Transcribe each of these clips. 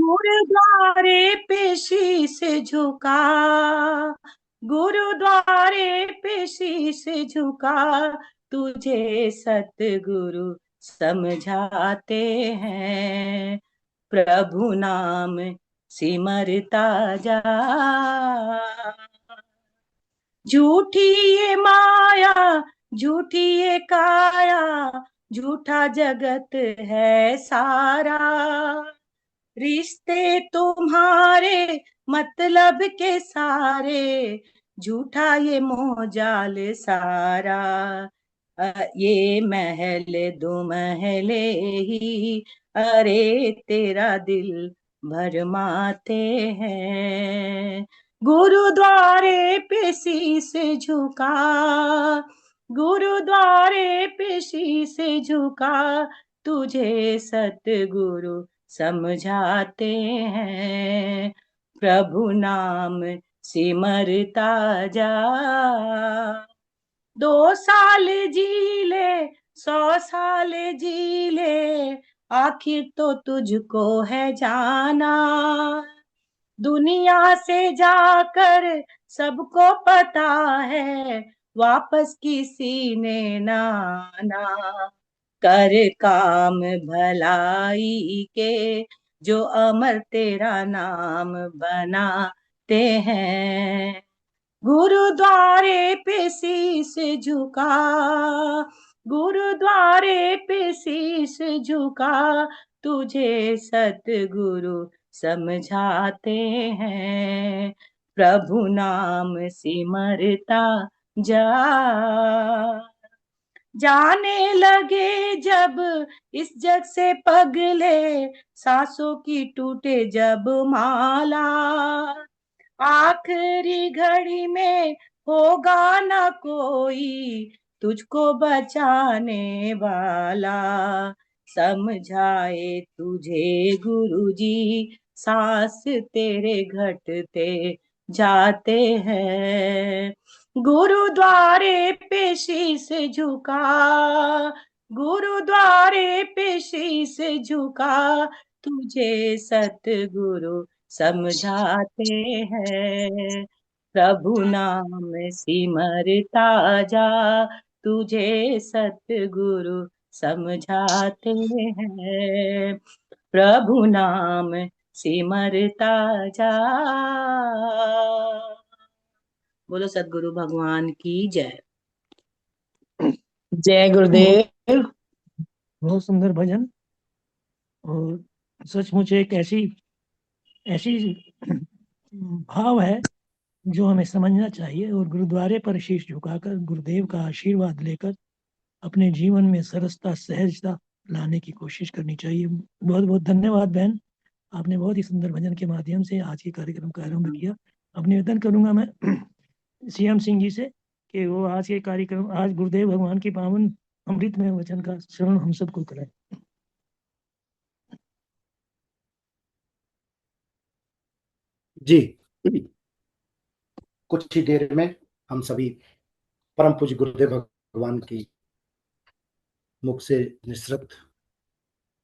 गुरुद्वारे पे शीश झुका, गुरुद्वारे पे शीश झुका, तुझे सतगुरु समझाते हैं। प्रभु नाम सिमरता जा, झूठी ये माया, झूठी ये काया, झूठा जगत है सारा। रिश्ते तुम्हारे मतलब के सारे, झूठा ये मोहजाल सारा। ये महल दो महले ही, अरे तेरा दिल भरमाते हैं। गुरुद्वारे पे शीश झुका, गुरुद्वारे पे शीश झुका, तुझे सतगुरु समझाते हैं। प्रभु नाम सिमरता जा, 2 साल जी ले, 100 साल जी ले, आखिर तो तुझको है जाना। दुनिया से जाकर सबको पता है, वापस किसी ने ना आना। कर काम भलाई के, जो अमर तेरा नाम बनाते हैं। गुरुद्वारे पे शीश झुका, गुरुद्वारे पे शीश झुका, तुझे सतगुरु समझाते हैं। प्रभु नाम सिमरता जा, जाने लगे जब इस जग से पगले, सांसों की टूटे जब माला, आखिरी घड़ी में होगा ना कोई तुझको बचाने वाला। समझाए तुझे गुरुजी, सांस तेरे घटते जाते हैं। गुरुद्वारे पे शीश झुका, गुरुद्वारे पे शीश झुका, तुझे सतगुरु समझाते हैं। प्रभु नाम सिमरता जा, तुझे सतगुरु समझाते हैं। प्रभु नाम सिमरता जा। बोलो सतगुरु भगवान की जय। जय गुरुदेव। बहुत सुंदर भजन, और सचमुच एक ऐसी ऐसी भाव है जो हमें समझना चाहिए, और गुरुद्वारे पर शीश झुकाकर गुरुदेव का आशीर्वाद लेकर अपने जीवन में सरसता सहजता लाने की कोशिश करनी चाहिए। बहुत बहुत धन्यवाद बहन, आपने बहुत ही सुंदर भजन के माध्यम से आज के कार्यक्रम का आरंभ किया। अब निवेदन करूंगा मैं सीएम सिंह जी से कि वो आज के कार्यक्रम, आज गुरुदेव भगवान की पावन अमृतमय वचन का श्रवण हम सबको कराएं। जी, कुछ ही देर में हम सभी परम पूज्य गुरुदेव भगवान की मुख से निसृत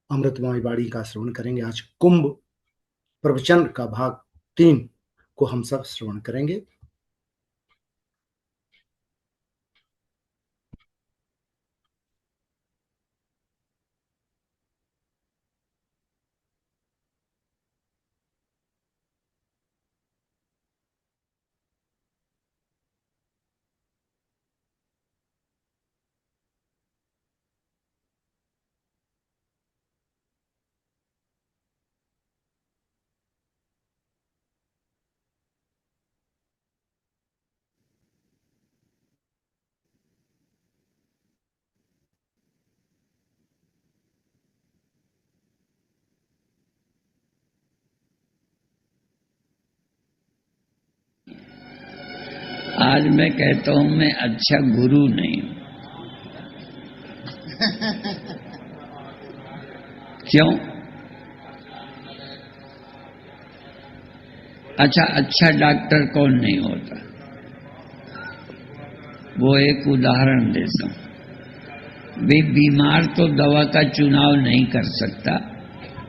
अमृतमय वाणी का श्रवण करेंगे। आज कुंभ प्रवचन का भाग 3 को हम सब श्रवण करेंगे। आज मैं कहता हूं मैं अच्छा गुरु नहीं हूं। क्यों? अच्छा डॉक्टर कौन नहीं होता? वो एक उदाहरण देता हूं। वे बीमार तो दवा का चुनाव नहीं कर सकता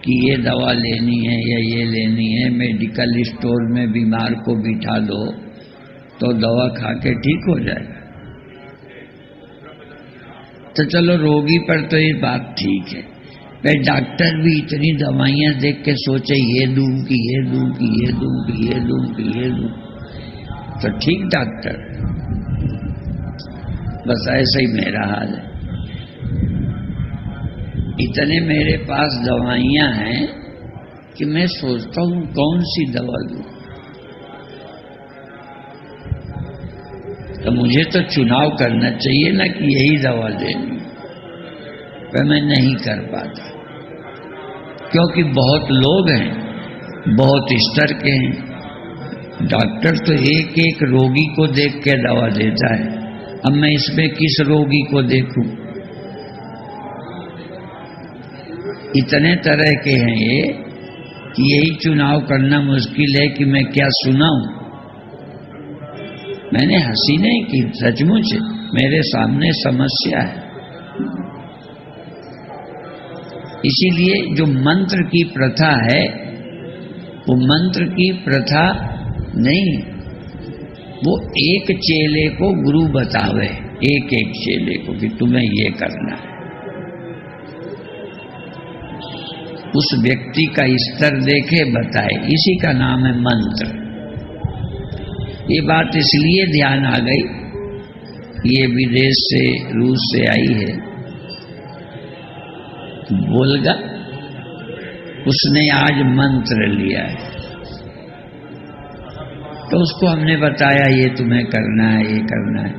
कि ये दवा लेनी है या ये लेनी है, मेडिकल स्टोर में बीमार को बिठा दो तो दवा खा के ठीक हो जाएगा। तो चलो रोगी पर तो ये बात ठीक है, पर डॉक्टर भी इतनी दवाइयां देख के सोचे ये दूं कि ये दूं कि ये दूं कि ये दूं कि ये दूं, तो ठीक डॉक्टर। बस ऐसा ही मेरा हाल है। इतने मेरे पास दवाइयां हैं कि मैं सोचता हूं कौन सी दवा दूं। तो मुझे तो चुनाव करना चाहिए ना कि यही दवा लेनी, पर मैं नहीं कर पाता क्योंकि बहुत लोग हैं, बहुत स्तर के हैं। डॉक्टर तो एक एक रोगी को देख के दवा देता है। अब मैं इसमें किस रोगी को देखूं? इतने तरह के हैं ये कि यही चुनाव करना मुश्किल है कि मैं क्या सुनाऊं। मैंने हंसी नहीं की, सचमुच मेरे सामने समस्या है। इसीलिए जो मंत्र की प्रथा है वो मंत्र की प्रथा नहीं, वो एक चेले को गुरु बतावे, एक एक चेले को कि तुम्हें ये करना है। उस व्यक्ति का स्तर देखे बताए, इसी का नाम है मंत्र। ये बात इसलिए ध्यान आ गई, ये विदेश से रूस से आई है, बोलगा उसने आज मंत्र लिया है, तो उसको हमने बताया ये तुम्हें करना है, ये करना है।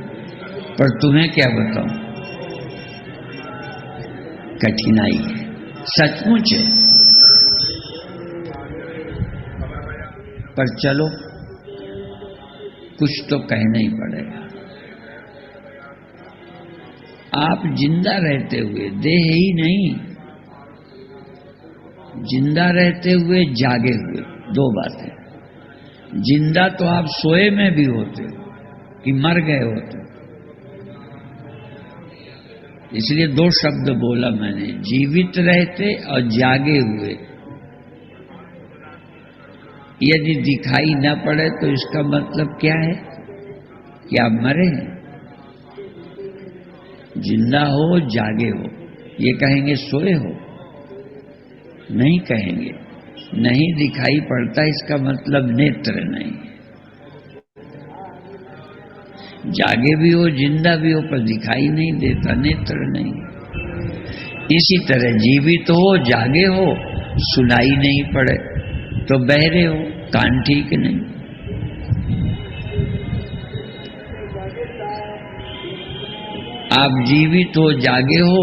पर तुम्हें क्या बताऊं, कठिनाई है, सचमुच है। पर चलो कुछ तो कहना ही पड़ेगा। आप जिंदा रहते हुए, देह ही नहीं, जिंदा रहते हुए जागे हुए, दो बातें। जिंदा तो आप सोए में भी होते हो कि मर गए होते हो। इसलिए दो शब्द बोला मैंने, जीवित रहते और जागे हुए। यदि दिखाई न पड़े तो इसका मतलब क्या है कि आप मरे हैं। जिंदा हो, जागे हो, ये कहेंगे सोए हो? नहीं कहेंगे। नहीं दिखाई पड़ता इसका मतलब नेत्र नहीं। जागे भी हो, जिंदा भी हो, पर दिखाई नहीं देता, नेत्र नहीं। इसी तरह जीवित हो, जागे हो, सुनाई नहीं पड़े तो बहरे हो, कान ठीक नहीं। आप जीवित हो, जागे हो,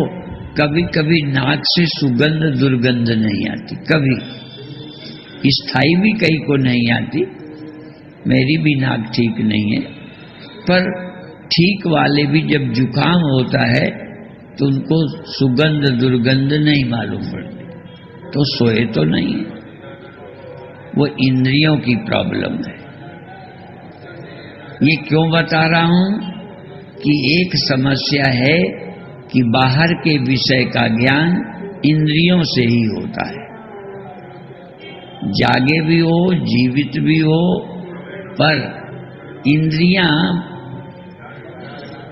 कभी कभी नाक से सुगंध दुर्गंध नहीं आती, कभी स्थाई भी कहीं को नहीं आती। मेरी भी नाक ठीक नहीं है, पर ठीक वाले भी जब जुकाम होता है तो उनको सुगंध दुर्गंध नहीं मालूम पड़ती, तो सोए तो नहीं है। वो इंद्रियों की प्रॉब्लम है। ये क्यों बता रहा हूं कि एक समस्या है कि बाहर के विषय का ज्ञान इंद्रियों से ही होता है। जागे भी हो, जीवित भी हो, पर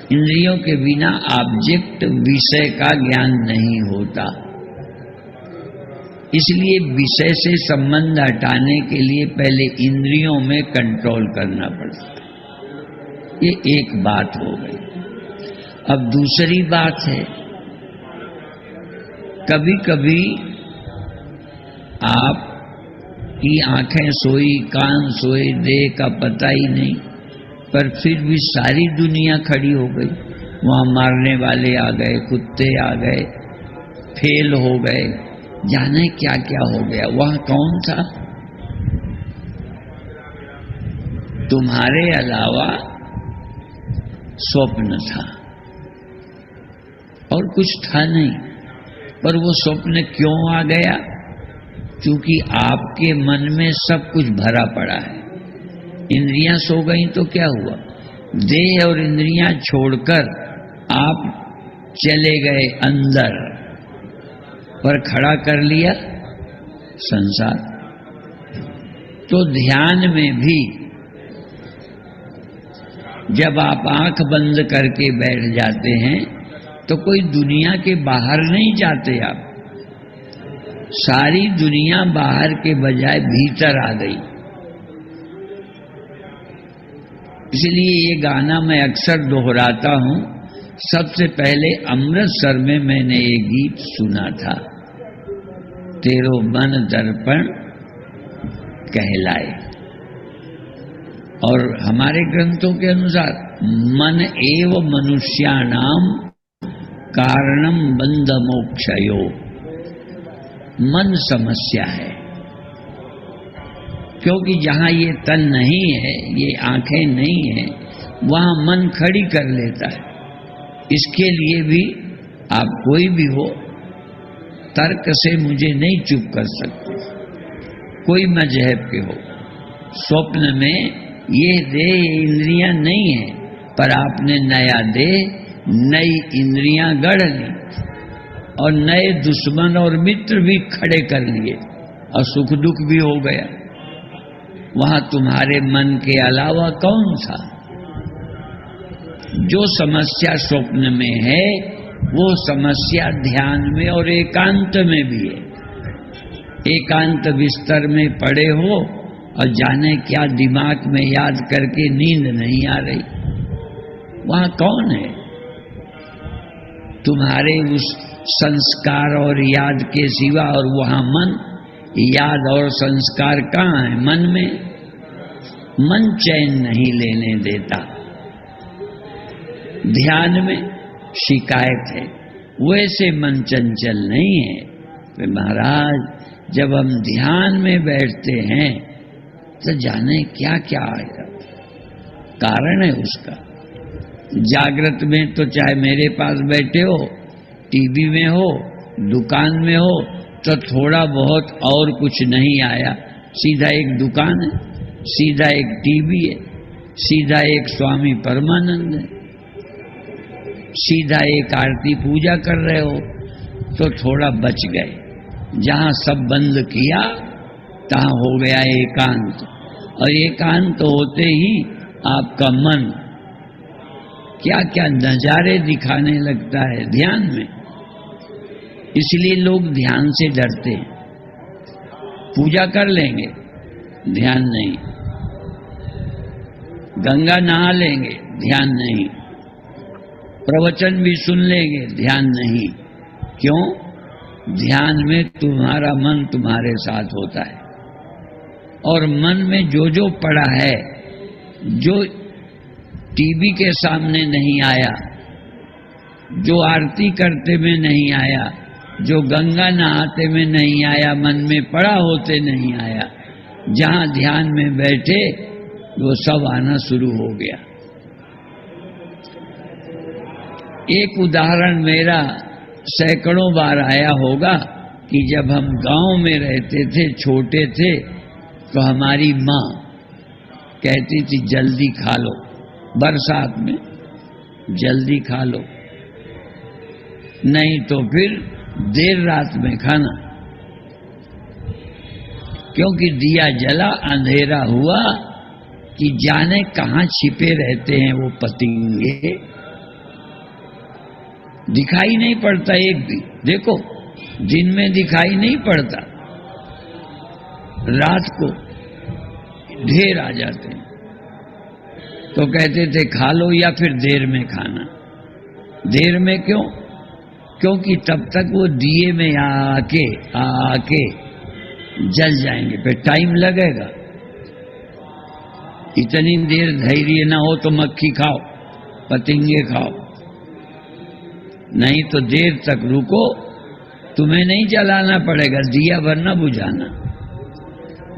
इंद्रियों के बिना ऑब्जेक्ट विषय का ज्ञान नहीं होता। इसलिए विषय से संबंध हटाने के लिए पहले इंद्रियों में कंट्रोल करना पड़ता है। ये एक बात हो गई। अब दूसरी बात है, कभी कभी आप की आंखें सोई, कान सोए, देह का पता ही नहीं, पर फिर भी सारी दुनिया खड़ी हो गई। वहां मारने वाले आ गए, कुत्ते आ गए, फेल हो गए, जाने क्या क्या हो गया। वहां कौन था? तुम्हारे अलावा स्वप्न था और कुछ था नहीं। पर वो स्वप्न क्यों आ गया? क्योंकि आपके मन में सब कुछ भरा पड़ा है। इंद्रियां सो गई तो क्या हुआ? देह और इंद्रियां छोड़कर आप चले गए अंदर, पर खड़ा कर लिया संसार। तो ध्यान में भी जब आप आंख बंद करके बैठ जाते हैं तो कोई दुनिया के बाहर नहीं जाते आप, सारी दुनिया बाहर के बजाय भीतर आ गई। इसलिए ये गाना मैं अक्सर दोहराता हूं। सबसे पहले अमृतसर में मैंने ये गीत सुना था, तेरो मन दर्पण कहलाए। और हमारे ग्रंथों के अनुसार मन एव मनुष्याणाम कारणम बंध मोक्षयो, मन समस्या है। क्योंकि जहां ये तन नहीं है, ये आंखें नहीं है, वहां मन खड़ी कर लेता है। इसके लिए भी आप कोई भी हो, तर्क से मुझे नहीं चुप कर सकते, कोई मजहब के हो। स्वप्न में ये देह इंद्रियां नहीं है, पर आपने नया देह, नई इंद्रियां गढ़ ली और नए दुश्मन और मित्र भी खड़े कर लिए और सुख दुख भी हो गया। वहां तुम्हारे मन के अलावा कौन था? जो समस्या स्वप्न में है वो समस्या ध्यान में और एकांत में भी है। एकांत बिस्तर में पड़े हो और जाने क्या दिमाग में याद करके नींद नहीं आ रही, वहां कौन है? तुम्हारे उस संस्कार और याद के सिवा, और वहां मन, याद और संस्कार कहां है? मन में। मन चैन नहीं लेने देता। ध्यान में शिकायत है, वैसे मन चंचल नहीं है। तो महाराज जब हम ध्यान में बैठते हैं तो जाने क्या क्या आ जाता, कारण है उसका। जागृत में तो चाहे मेरे पास बैठे हो, टीवी में हो, दुकान में हो, तो थोड़ा बहुत और कुछ नहीं आया, सीधा एक दुकान है, सीधा एक टीवी है, सीधा एक स्वामी परमानंद है, सीधा एक आरती पूजा कर रहे हो, तो थोड़ा बच गए। जहां सब बंद किया तहां हो गया एकांत, और एकांत होते ही आपका मन क्या क्या नजारे दिखाने लगता है ध्यान में। इसलिए लोग ध्यान से डरते हैं। पूजा कर लेंगे, ध्यान नहीं। गंगा नहा लेंगे, ध्यान नहीं। प्रवचन भी सुन लेंगे, ध्यान नहीं। क्यों? ध्यान में तुम्हारा मन तुम्हारे साथ होता है, और मन में जो जो पड़ा है, जो टीवी के सामने नहीं आया, जो आरती करते में नहीं आया, जो गंगा नहाते में नहीं आया, मन में पड़ा होते नहीं आया, जहां ध्यान में बैठे वो सब आना शुरू हो गया। एक उदाहरण मेरा सैकड़ों बार आया होगा कि जब हम गांव में रहते थे, छोटे थे, तो हमारी माँ कहती थी जल्दी खा लो, बरसात में जल्दी खा लो, नहीं तो फिर देर रात में खाना। क्योंकि दिया जला, अंधेरा हुआ कि जाने कहां छिपे रहते हैं वो पतंगे, दिखाई नहीं पड़ता एक भी। देखो, दिन में दिखाई नहीं पड़ता, रात को ढेर आ जाते हैं। तो कहते थे खा लो या फिर देर में खाना। देर में क्यों? क्योंकि तब तक वो दिए में आके जल जाएंगे, फिर टाइम लगेगा। इतनी देर धैर्य ना हो तो मक्खी खाओ, पतंगे खाओ, नहीं तो देर तक रुको। तुम्हें नहीं जलाना पड़ेगा, दिया भरना बुझाना।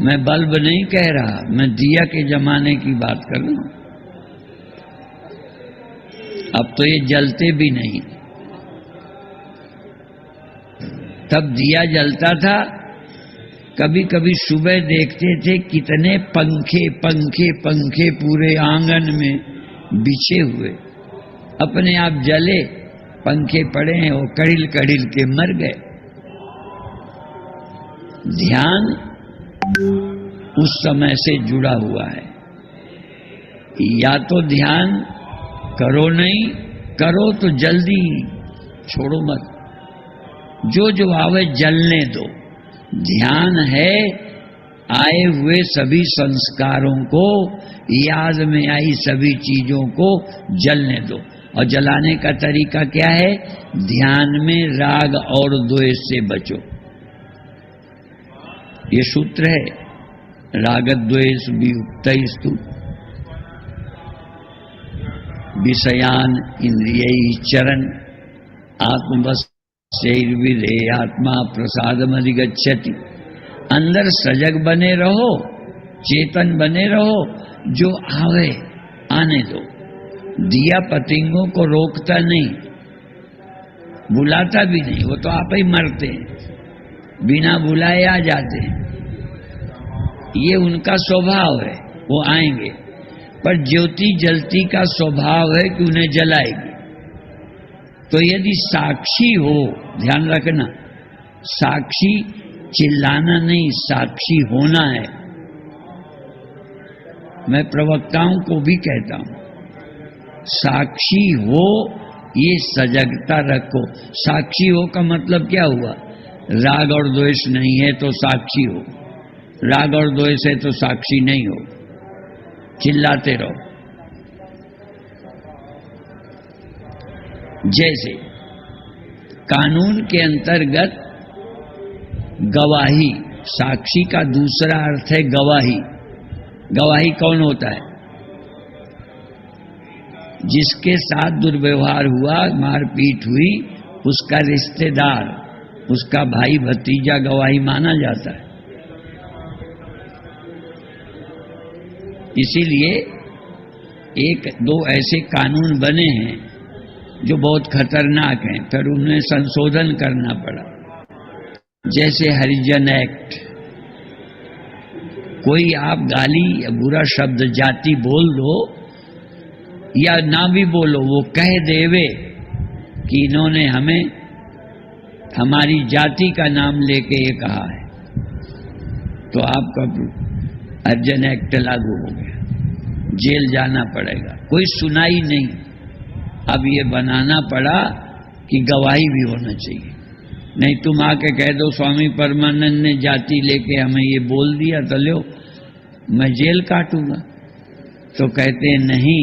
मैं बल्ब नहीं कह रहा, मैं दिया के जमाने की बात कर रहा हूं। अब तो ये जलते भी नहीं, तब दिया जलता था। कभी कभी सुबह देखते थे कितने पंखे पंखे पंखे पूरे आंगन में बिछे हुए, अपने आप जले, पंखे पड़े हैं, वो कड़िल कड़िल के मर गए। ध्यान उस समय से जुड़ा हुआ है। या तो ध्यान करो, नहीं करो तो जल्दी छोड़ो मत, जो जो आवे जलने दो। ध्यान है आए हुए सभी संस्कारों को, याद में आई सभी चीजों को जलने दो। और जलाने का तरीका क्या है? ध्यान में राग और द्वेष से बचो। ये सूत्र है, राग द्वेष वियुक्तैस्तु विषयान इंद्रिय चरण आत्मवश्यैर्विधे आत्मा प्रसादम अधिगच्छति। अंदर सजग बने रहो, चेतन बने रहो, जो आवे आने दो। दिया पतंगों को रोकता नहीं, बुलाता भी नहीं, वो तो आप ही मरते हैं, बिना बुलाए आ जाते हैं। ये उनका स्वभाव है, वो आएंगे। पर ज्योति जलती का स्वभाव है कि उन्हें जलाएगी। तो यदि साक्षी हो, ध्यान रखना, साक्षी चिल्लाना नहीं, साक्षी होना है। मैं प्रवक्ताओं को भी कहता हूं, साक्षी हो, ये सजगता रखो। साक्षी हो का मतलब क्या हुआ? राग और द्वेष नहीं है तो साक्षी हो, राग और द्वेष है तो साक्षी नहीं हो। चिल्लाते रहो। जैसे कानून के अंतर्गत गवाही, साक्षी का दूसरा अर्थ है गवाही। गवाही कौन होता है? जिसके साथ दुर्व्यवहार हुआ, मारपीट हुई, उसका रिश्तेदार, उसका भाई भतीजा गवाही माना जाता है। इसीलिए एक दो ऐसे कानून बने हैं जो बहुत खतरनाक हैं, फिर उन्हें संशोधन करना पड़ा। जैसे हरिजन एक्ट। कोई आप गाली या बुरा शब्द जाति बोल दो या ना भी बोलो, वो कह देवे कि इन्होंने हमें हमारी जाति का नाम लेके ये कहा है, तो आपका हरिजन एक्ट लागू हो गया, जेल जाना पड़ेगा। कोई सुनाई नहीं। अब ये बनाना पड़ा कि गवाही भी होना चाहिए। नहीं तुम आके कह दो स्वामी परमानंद ने जाति लेके हमें ये बोल दिया, तो लो मैं जेल काटूंगा। तो कहते हैं नहीं,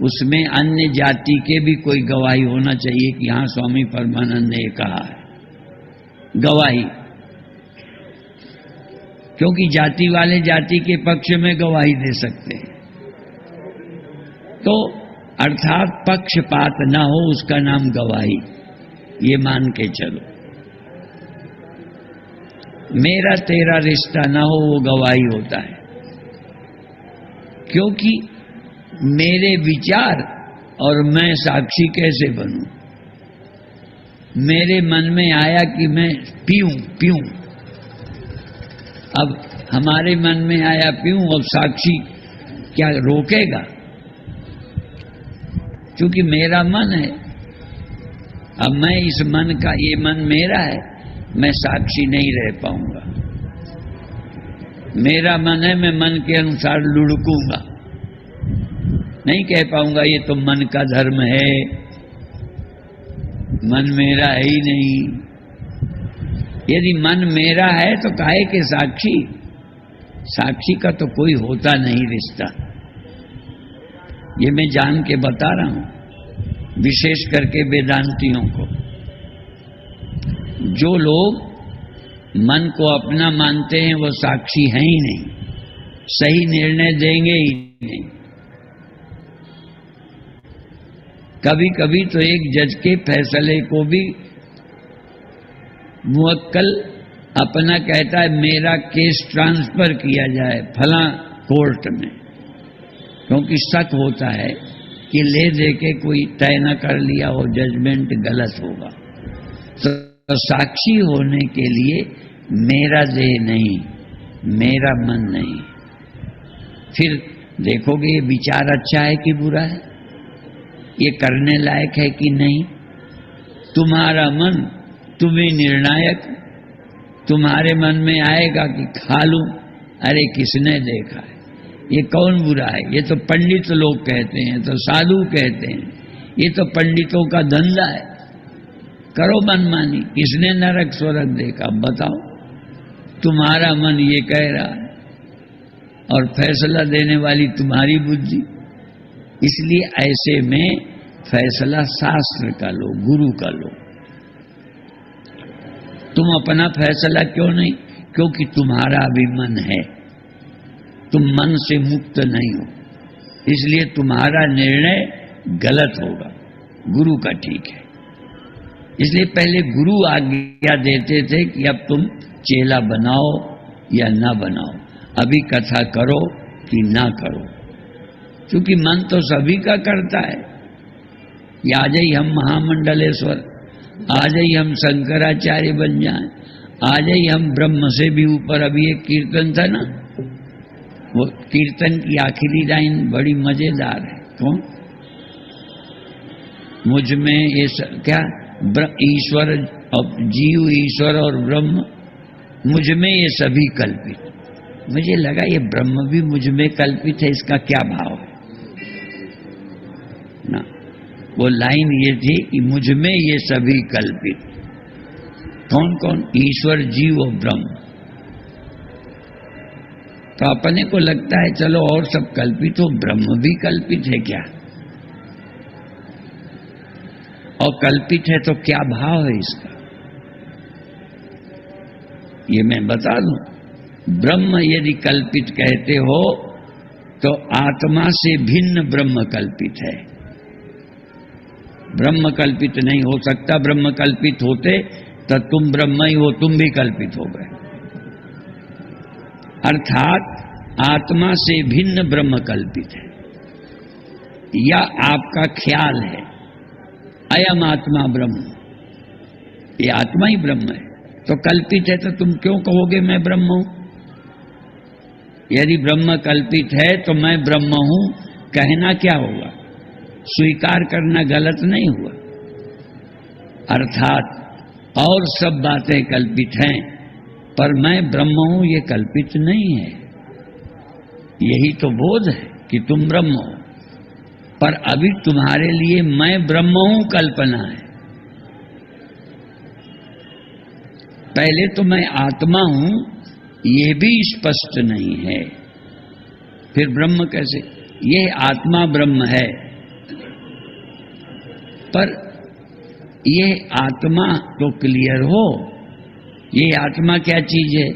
उसमें अन्य जाति के भी कोई गवाही होना चाहिए कि हाँ स्वामी परमानंद ने ये कहा है। गवाही, क्योंकि जाति वाले जाति के पक्ष में गवाही दे सकते हैं। तो अर्थात पक्षपात ना हो, उसका नाम गवाही, ये मान के चलो। मेरा तेरा रिश्ता ना हो, वो गवाही होता है। क्योंकि मेरे विचार और मैं साक्षी कैसे बनूं? मेरे मन में आया कि मैं पीऊं, अब हमारे मन में आया पीऊं, अब साक्षी क्या रोकेगा? क्योंकि मेरा मन है। अब मैं इस मन का, ये मन मेरा है, मैं साक्षी नहीं रह पाऊंगा। मेरा मन है, मैं मन के अनुसार लुढ़कूंगा, नहीं कह पाऊंगा ये तो मन का धर्म है, मन मेरा है ही नहीं। यदि मन मेरा है तो काहे के साक्षी? साक्षी का तो कोई होता नहीं रिश्ता। ये मैं जान के बता रहा हूं, विशेष करके वेदांतियों को। जो लोग मन को अपना मानते हैं वो साक्षी हैं ही नहीं, सही निर्णय देंगे ही नहीं। कभी कभी तो एक जज के फैसले को भी मुवक्किल अपना कहता है मेरा केस ट्रांसफर किया जाए फला कोर्ट में, क्योंकि शक होता है कि ले दे के कोई तय न कर लिया हो, जजमेंट गलत होगा। तो साक्षी होने के लिए मेरा देह नहीं, मेरा मन नहीं। फिर देखोगे ये विचार अच्छा है कि बुरा है, ये करने लायक है कि नहीं। तुम्हारा मन, तुम्हें निर्णायक, तुम्हारे मन में आएगा कि खा लूं, अरे किसने देखा है, ये कौन बुरा है, ये तो पंडित लोग कहते हैं, तो साधु कहते हैं, ये तो पंडितों का धंधा है, करो मनमानी, किसने नरक स्वर्ग देखा, बताओ। तुम्हारा मन ये कह रहा है और फैसला देने वाली तुम्हारी बुद्धि। इसलिए ऐसे में फैसला शास्त्र का लो, गुरु का लो। तुम अपना फैसला क्यों नहीं? क्योंकि तुम्हारा अभी मन है, तुम मन से मुक्त नहीं हो, इसलिए तुम्हारा निर्णय गलत होगा, गुरु का ठीक है। इसलिए पहले गुरु आज्ञा देते थे कि अब तुम चेला बनाओ या ना बनाओ, अभी कथा करो कि ना करो, क्योंकि मन तो सभी का करता है। कि आज ही हम महामंडलेश्वर, आज ही हम शंकराचार्य बन जाएं, आज ही हम ब्रह्म से भी ऊपर। अभी एक कीर्तन था ना, वो कीर्तन की आखिरी लाइन बड़ी मजेदार है। कौन? मुझ में ये क्या ईश्वर और जीव, ईश्वर और ब्रह्म, मुझ में ये सभी कल्पित। मुझे लगा ये ब्रह्म भी मुझ में कल्पित है, इसका क्या भाव है ना। वो लाइन ये थी कि मुझ में ये सभी कल्पित। कौन कौन? ईश्वर, जीव और ब्रह्म। तो अपने को लगता है चलो और सब कल्पित हो, ब्रह्म भी कल्पित है क्या? और कल्पित है तो क्या भाव है इसका, ये मैं बता दूं। ब्रह्म यदि कल्पित कहते हो तो आत्मा से भिन्न ब्रह्म कल्पित है। ब्रह्म कल्पित नहीं हो सकता। ब्रह्म कल्पित होते तो तुम ब्रह्म ही हो, तुम भी कल्पित हो गए। अर्थात आत्मा से भिन्न ब्रह्म कल्पित है, या आपका ख्याल है अयम आत्मा ब्रह्म, ये आत्मा ही ब्रह्म है। तो कल्पित है तो तुम क्यों कहोगे मैं ब्रह्म हूं? यदि ब्रह्म कल्पित है तो मैं ब्रह्म हूं कहना क्या होगा? स्वीकार करना गलत नहीं हुआ। अर्थात और सब बातें कल्पित हैं, पर मैं ब्रह्म हूं ये कल्पित नहीं है। यही तो बोध है कि तुम ब्रह्म हो, पर अभी तुम्हारे लिए मैं ब्रह्म हूं कल्पना है। पहले तो मैं आत्मा हूं ये भी स्पष्ट नहीं है, फिर ब्रह्म कैसे? यह आत्मा ब्रह्म है, पर यह आत्मा तो क्लियर हो, ये आत्मा क्या चीज है?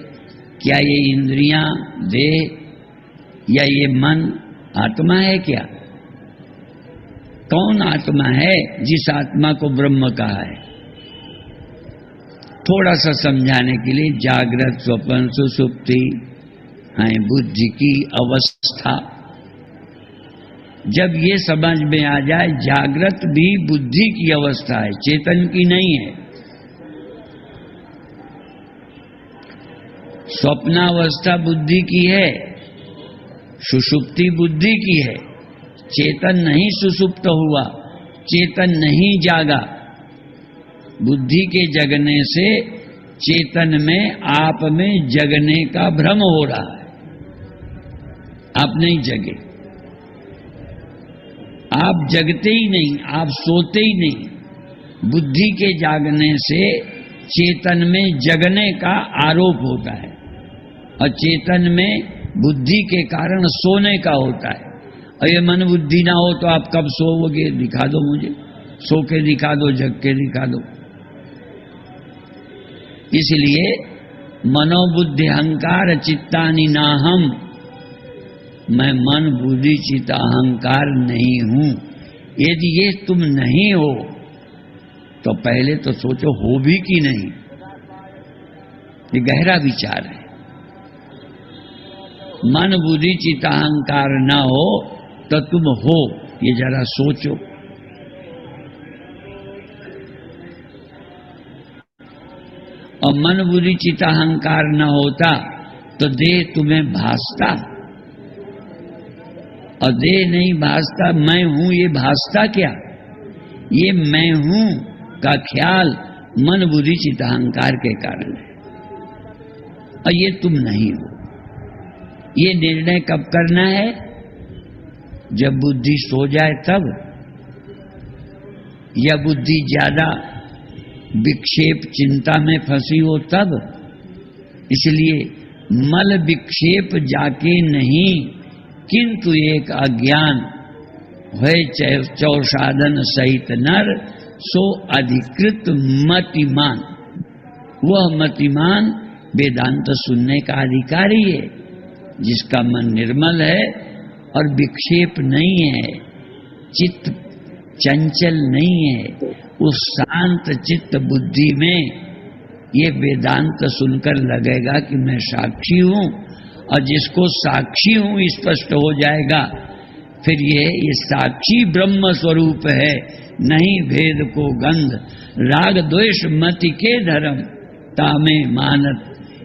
क्या ये इंद्रियां, देह या ये मन आत्मा है क्या? कौन आत्मा है जिस आत्मा को ब्रह्म कहा है? थोड़ा सा समझाने के लिए, जागृत, स्वप्न, सुषुप्ति है बुद्धि की अवस्था। जब ये समझ में आ जाए जागृत भी बुद्धि की अवस्था है, चेतन की नहीं है। स्वप्नावस्था बुद्धि की है, सुषुप्ति बुद्धि की है। चेतन नहीं सुषुप्त हुआ, चेतन नहीं जागा। बुद्धि के जगने से चेतन में, आप में जगने का भ्रम हो रहा है। आप नहीं जगे, आप जगते ही नहीं, आप सोते ही नहीं। बुद्धि के जागने से चेतन में जगने का आरोप होता है, और चेतन में बुद्धि के कारण सोने का होता है। और ये मन बुद्धि ना हो तो आप कब सोओगे? दिखा दो मुझे, सो के दिखा दो, जग के दिखा दो। इसलिए मनोबुद्धि अहंकार चित्तानि नाहम, मैं मन बुद्धि चित्त अहंकार नहीं हूं। यदि ये तुम नहीं हो तो पहले तो सोचो हो भी कि नहीं। ये गहरा विचार है। मन बुद्धि चित्त अहंकार ना हो तो तुम हो, ये जरा सोचो। और मन बुद्धि चित्त अहंकार न होता तो देह तुम्हें भासता, और देह नहीं भासता, मैं हूं ये भासता क्या? ये मैं हूं का ख्याल मन बुद्धि चित्त अहंकार के कारण है। और ये तुम नहीं हो। ये निर्णय कब करना है? जब बुद्धि सो जाए तब, या बुद्धि ज्यादा विक्षेप चिंता में फंसी हो तब। इसलिए मल विक्षेप जाके नहीं, किंतु एक अज्ञान है चौसाधन सहित नर, सो अधिकृत मतिमान। वह मतिमान वेदांत सुनने का अधिकारी है, जिसका मन निर्मल है और विक्षेप नहीं है, चित्त चंचल नहीं है। उस शांत चित्त बुद्धि में ये वेदांत सुनकर लगेगा कि मैं साक्षी हूं, और जिसको साक्षी हूं स्पष्ट हो जाएगा, फिर ये साक्षी ब्रह्म स्वरूप है, नहीं भेद को गंध। राग द्वेष मति के धर्म, तामे मानत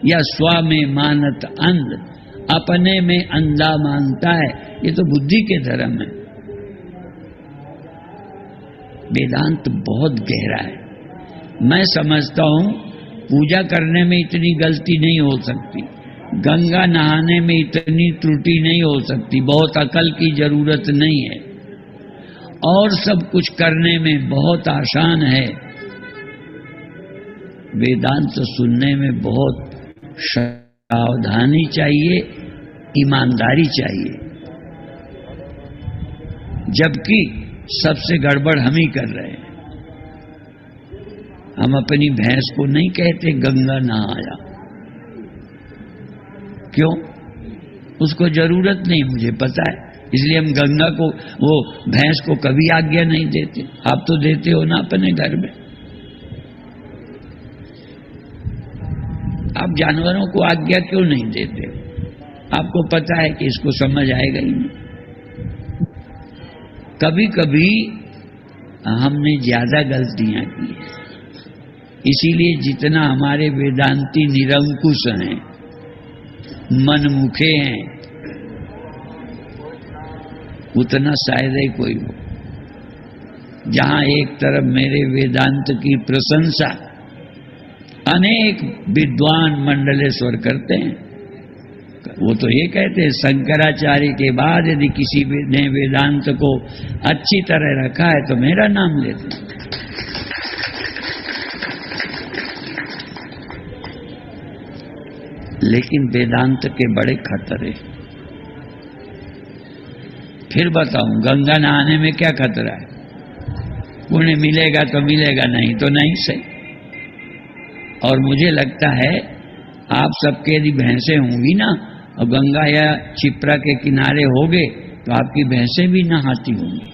या स्व में मानत अंध। अपने में अंधा मानता है, ये तो बुद्धि के धर्म है। वेदांत बहुत गहरा है। मैं समझता हूं पूजा करने में इतनी गलती नहीं हो सकती, गंगा नहाने में इतनी त्रुटि नहीं हो सकती, बहुत अकल की जरूरत नहीं है, और सब कुछ करने में बहुत आसान है। वेदांत सुनने में बहुत सावधानी चाहिए, ईमानदारी चाहिए, जबकि सबसे गड़बड़ हम ही कर रहे हैं। हम अपनी भैंस को नहीं कहते गंगा नहाया, क्यों? उसको जरूरत नहीं, मुझे पता है, इसलिए हम गंगा को, वो भैंस को कभी आज्ञा नहीं देते। आप तो देते हो ना अपने घर में। आप जानवरों को आज्ञा क्यों नहीं देते? आपको पता है कि इसको समझ आएगा ही नहीं। कभी कभी हमने ज्यादा गलतियां की हैं, इसीलिए जितना हमारे वेदांती निरंकुश हैं, मनमुखे हैं, उतना शायद ही कोई हो। जहां एक तरफ मेरे वेदांत की प्रशंसा अनेक विद्वान मंडलेश्वर करते हैं, वो तो ये कहते हैं शंकराचार्य के बाद यदि किसी ने वेदांत को अच्छी तरह रखा है तो मेरा नाम लेते हैं। लेकिन वेदांत के बड़े खतरे। फिर बताऊं, गंगा नहाने में क्या खतरा है? पुण्य मिलेगा तो मिलेगा, नहीं तो नहीं सही। और मुझे लगता है आप सबके यदि भैंसें होंगी ना, और गंगा या छिपरा के किनारे होगे, तो आपकी भैंसें भी नहाती होंगी।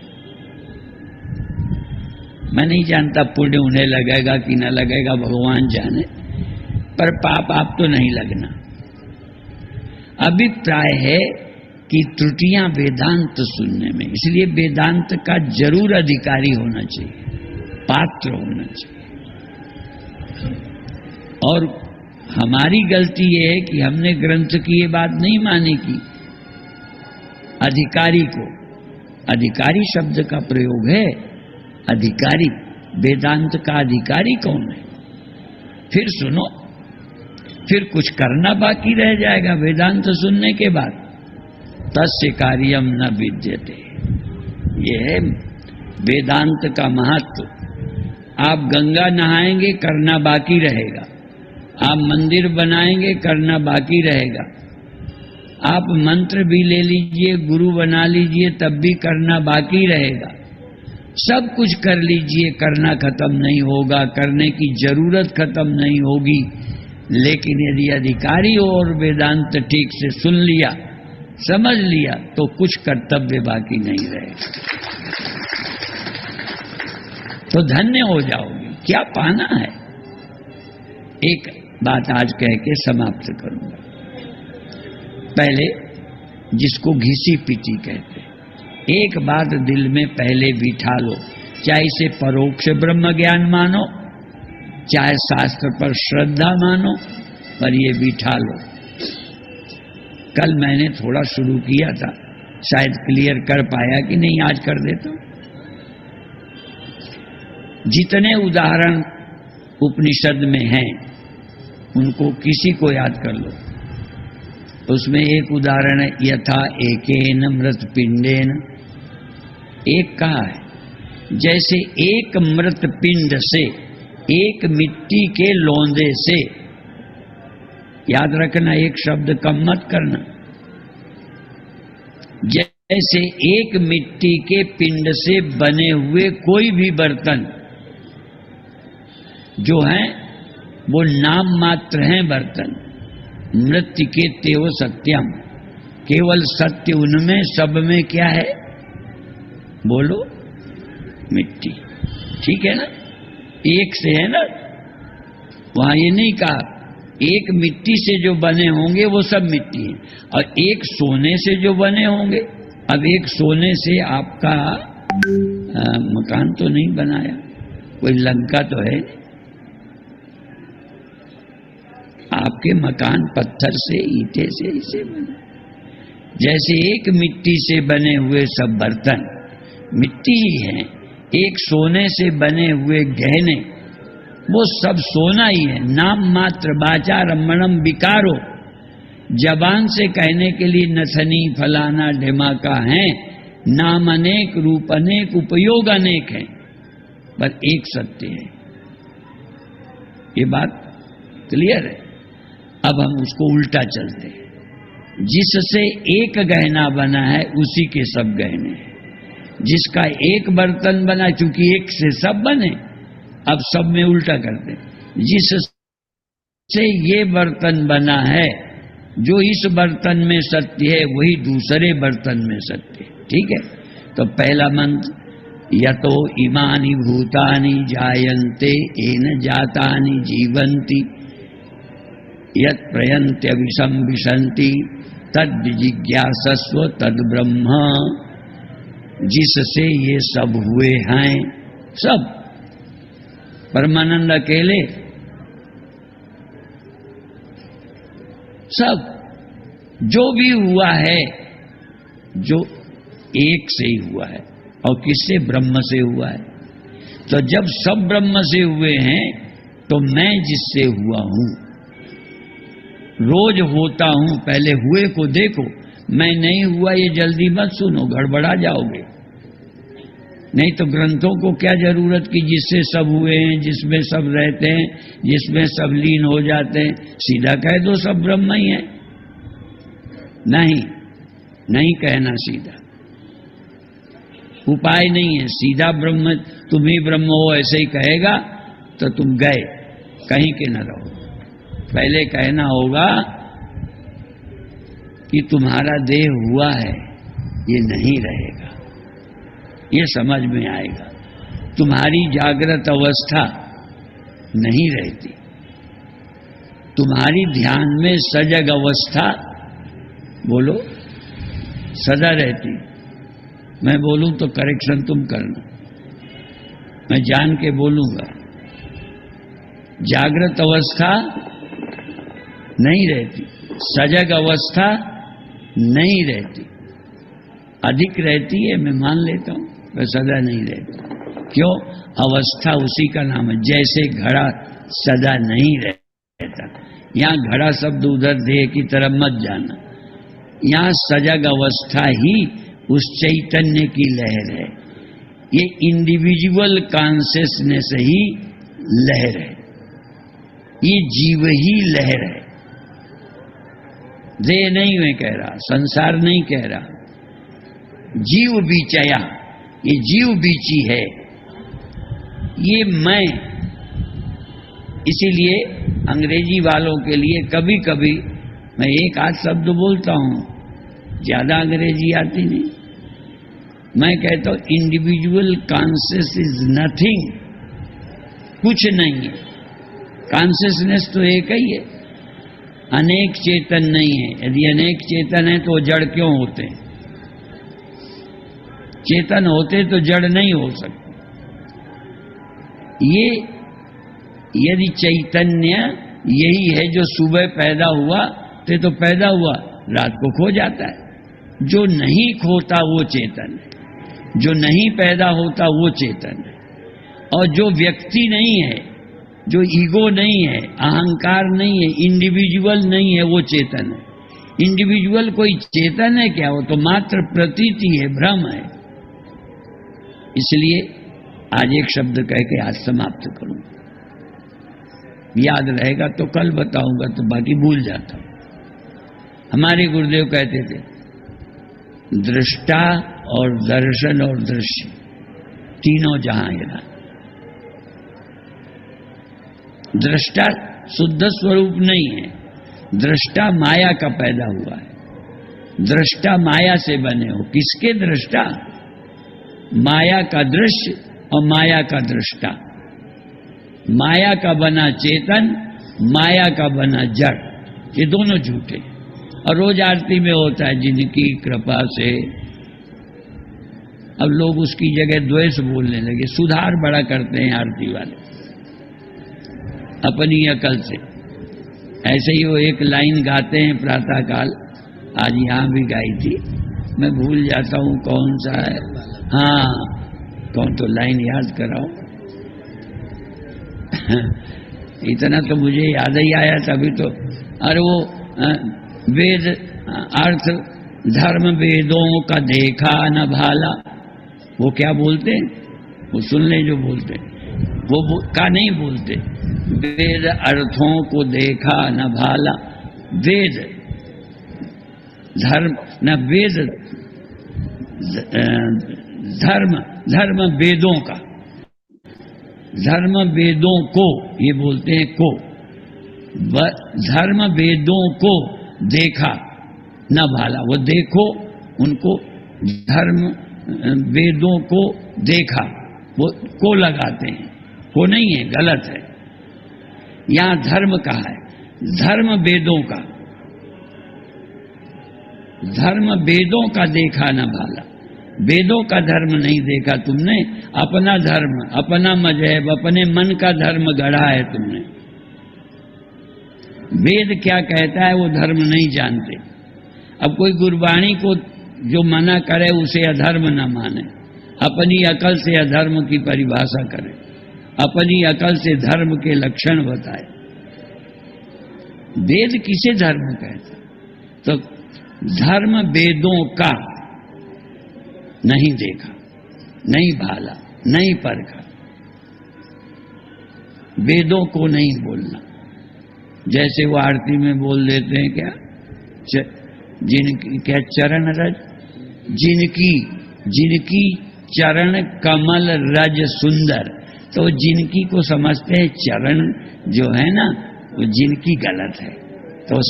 मैं नहीं जानता पुण्य उन्हें लगेगा कि न लगेगा, भगवान जाने, पर पाप आप तो नहीं लगना। अभिप्राय है कि त्रुटियां वेदांत सुनने में, इसलिए वेदांत का जरूर अधिकारी होना चाहिए, पात्र होना चाहिए। और हमारी गलती यह है कि हमने ग्रंथ की ये बात नहीं मानी कि अधिकारी को, अधिकारी शब्द का प्रयोग है, अधिकारी, वेदांत का अधिकारी कौन है? फिर सुनो, फिर कुछ करना बाकी रह जाएगा वेदांत सुनने के बाद। तस्य कार्यम न विद्यते, यह है वेदांत का महत्व। आप गंगा नहाएंगे, करना बाकी रहेगा। आप मंदिर बनाएंगे, करना बाकी रहेगा। आप मंत्र भी ले लीजिए, गुरु बना लीजिए, तब भी करना बाकी रहेगा। सब कुछ कर लीजिए, करना खत्म नहीं होगा, करने की जरूरत खत्म नहीं होगी। लेकिन यदि अधिकारी हो और वेदांत ठीक से सुन लिया, समझ लिया, तो कुछ कर्तव्य बाकी नहीं रहेगा, तो धन्य हो जाओगे। क्या पाना है? एक बात आज कह के समाप्त करूंगा। पहले, जिसको घिसी पीटी कहते हैं, एक बात दिल में पहले बिठा लो, चाहे इसे परोक्ष ब्रह्म ज्ञान मानो, चाहे शास्त्र पर श्रद्धा मानो, पर ये बिठा लो। कल मैंने थोड़ा शुरू किया था, शायद क्लियर कर पाया कि नहीं, आज कर देता हूं। जितने उदाहरण उपनिषद में हैं, उनको किसी को याद कर लो। उसमें एक उदाहरण है, यथा एकेन मृत पिंडेन। एक कहा है, जैसे एक मृत पिंड से, एक मिट्टी के लौंदे से, याद रखना एक शब्द कम मत करना, जैसे एक मिट्टी के पिंड से बने हुए कोई भी बर्तन जो हैं वो नाम मात्र हैं बर्तन। मृत्यु के तेव सत्यम, केवल सत्य उनमें, सब में क्या है बोलो, मिट्टी। ठीक है ना, एक से है ना, वहां ये नहीं कहा एक मिट्टी से जो बने होंगे वो सब मिट्टी है, और एक सोने से जो बने होंगे। अब एक सोने से आपका मकान तो नहीं बनाया, कोई लंका तो है, आपके मकान पत्थर से, ईंटे से, इसे बने। जैसे एक मिट्टी से बने हुए सब बर्तन मिट्टी ही हैं, एक सोने से बने हुए गहने वो सब सोना ही है, नाम मात्र। बाचा रमणम विकारो, जबान से कहने के लिए नथनी फलाना ढिमाका है, नाम अनेक, रूप अनेक, उपयोग अनेक है, पर एक सत्य है। ये बात क्लियर है। अब हम उसको उल्टा चलते हैं, जिससे एक गहना बना है उसी के सब गहने हैं। जिसका एक बर्तन बना, चूंकि एक से सब बने, अब सब में उल्टा करते हैं। जिससे ये बर्तन बना है, जो इस बर्तन में सत्य है वही दूसरे बर्तन में सत्य है। ठीक है, तो पहला मंत्र, यतो इमानि भूतानि जायन्ते येन जातानि जीवन्ति यत् प्रयन्त्यभिशं विशन्ति तद् जिज्ञासस्व तद् ब्रह्म। जिससे ये सब हुए हैं, सब। परमानंद अकेले सब, जो भी हुआ है जो एक से ही हुआ है, और किससे? ब्रह्म से हुआ है। तो जब सब ब्रह्म से हुए हैं तो मैं जिससे हुआ हूं, रोज होता हूं, पहले हुए को देखो। मैं नहीं हुआ ये जल्दी मत सुनो, गड़बड़ा जाओगे। नहीं तो ग्रंथों को क्या जरूरत कि जिससे सब हुए हैं, जिसमें सब रहते हैं, जिसमें सब लीन हो जाते हैं, सीधा कह दो सब ब्रह्म ही है। नहीं, नहीं कहना सीधा, उपाय नहीं है। सीधा ब्रह्म, तुम ही ब्रह्म हो ऐसे ही कहेगा तो तुम गए, कहीं के न रहो। पहले कहना होगा कि तुम्हारा देह हुआ है, ये नहीं रहेगा, ये समझ में आएगा। तुम्हारी जागृत अवस्था नहीं रहती, तुम्हारी ध्यान में सजग अवस्था बोलो सदा रहती। मैं बोलूं तो करेक्शन तुम करना, मैं जान के बोलूंगा। जागृत अवस्था नहीं रहती, सजग अवस्था नहीं रहती, अधिक रहती है मैं मान लेता हूं, वह सदा नहीं रहती। क्यों? अवस्था उसी का नाम है। जैसे घड़ा सदा नहीं रहता, यहां घड़ा शब्द उधर देह की तरफ मत जाना, यहां सजग अवस्था ही उस चैतन्य की लहर है। ये इंडिविजुअल कॉन्शियसनेस ही लहर है, ये जीव ही लहर है। देह नहीं मैं कह रहा, संसार नहीं कह रहा, जीव बीचया, ये जीव बीची है, ये मैं। इसीलिए अंग्रेजी वालों के लिए कभी कभी मैं एक आध शब्द बोलता हूं, ज्यादा अंग्रेजी आती नहीं। मैं कहता हूं इंडिविजुअल कॉन्शियस इज नथिंग, कुछ नहीं है। कॉन्शियसनेस तो एक ही है, अनेक चेतन नहीं है। यदि अनेक चेतन है तो जड़ क्यों होते हैं? चेतन होते तो जड़ नहीं हो सकते। ये यदि चैतन्य यही है जो सुबह पैदा हुआ तो पैदा हुआ, रात को खो जाता है। जो नहीं खोता वो चेतन है, जो नहीं पैदा होता वो चेतन है। और जो व्यक्ति नहीं है, जो ईगो नहीं है, अहंकार नहीं है, इंडिविजुअल नहीं है, वो चेतन है। इंडिविजुअल कोई चेतन है क्या? वो तो मात्र प्रतीति है, भ्रम है। इसलिए आज एक शब्द कह के आज समाप्त करूं। याद रहेगा तो कल बताऊंगा, तो बाकी भूल जाता हूं। हमारे गुरुदेव कहते थे, दृष्टा और दर्शन और दृश्य तीनों जहां है। दृष्टा शुद्ध स्वरूप नहीं है, दृष्टा माया का पैदा हुआ है। दृष्टा माया से बने हो। किसके दृष्टा? माया का दृश्य और माया का दृष्टा। माया का बना चेतन, माया का बना जड़, ये दोनों झूठे। और रोज आरती में होता है, जिनकी कृपा से। अब लोग उसकी जगह द्वेष बोलने लगे, सुधार बड़ा करते हैं आरती वाले अपनी अकल से। ऐसे ही वो एक लाइन गाते हैं प्रातः काल, आज यहां भी गाई थी, मैं भूल जाता हूं कौन सा है। हाँ, कौन तो लाइन याद कराओ। इतना तो मुझे याद ही आया तभी तो। अरे वो वेद अर्थ धर्म वेदों का देखा न भाला, वो क्या बोलते हैं? वो सुन ले जो बोलते हैं, वो का नहीं बोलते। वेद अर्थों को देखा न भाला, वेद धर्म न वेद धर्म, धर्म वेदों का, धर्म वेदों को, ये बोलते हैं को, धर्म वेदों को देखा न भाला। वो देखो उनको, धर्म वेदों को देखा, वो को लगाते हैं, वो नहीं है, गलत है। यहां धर्म कहा है, धर्म वेदों का, धर्म वेदों का देखा न भाला। वेदों का धर्म नहीं देखा तुमने, अपना धर्म, अपना मजहब, अपने मन का धर्म गढ़ा है तुमने। वेद क्या कहता है वो धर्म नहीं जानते। अब कोई गुरबाणी को जो मना करे उसे अधर्म न माने, अपनी अकल से अधर्म की परिभाषा करे, अपनी अकल से धर्म के लक्षण बताए। वेद किसे धर्म कहता? तो धर्म वेदों का नहीं देखा, नहीं भाला, नहीं परखा, वेदों को नहीं बोलना। जैसे वो आरती में बोल देते हैं क्या, जिनकी क्या चरण रज, जिनकी, जिनकी चरण कमल रज सुंदर, तो जिनकी को समझते हैं चरण जो है ना, वो जिनकी गलत है, तो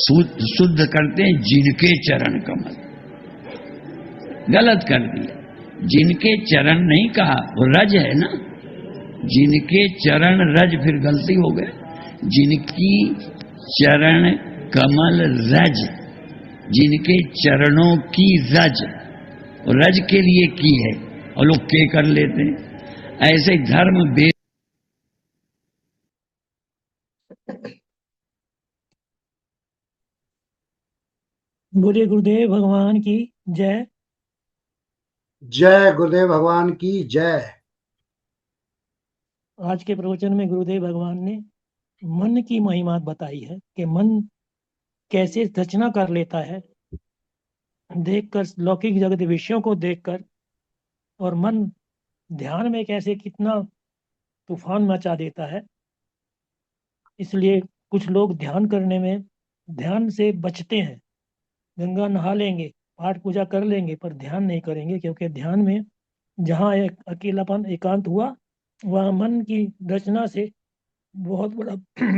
शुद्ध करते हैं जिनके चरण कमल, गलत कर दिया। जिनके चरण नहीं कहा, वो रज है ना, जिनके चरण रज, फिर गलती हो गई। जिनकी चरण कमल रज, जिनके चरणों की रज, और रज के लिए की है, और लोग के कर लेते हैं। ऐसे धर्म वेद। बोलिए गुरुदेव भगवान की जय। जय गुरुदेव भगवान की जय। आज के प्रवचन में गुरुदेव भगवान ने मन की महिमा बताई है कि मन कैसे रचना कर लेता है, देखकर लौकिक जगत विषयों को देखकर, और मन ध्यान में कैसे कितना तूफान मचा देता है। इसलिए कुछ लोग ध्यान करने में ध्यान से बचते हैं, गंगा नहा लेंगे, पाठ पूजा कर लेंगे, पर ध्यान नहीं करेंगे, क्योंकि ध्यान में जहाँ एक अकेलापन एकांत हुआ, वहाँ मन की रचना से बहुत बड़ा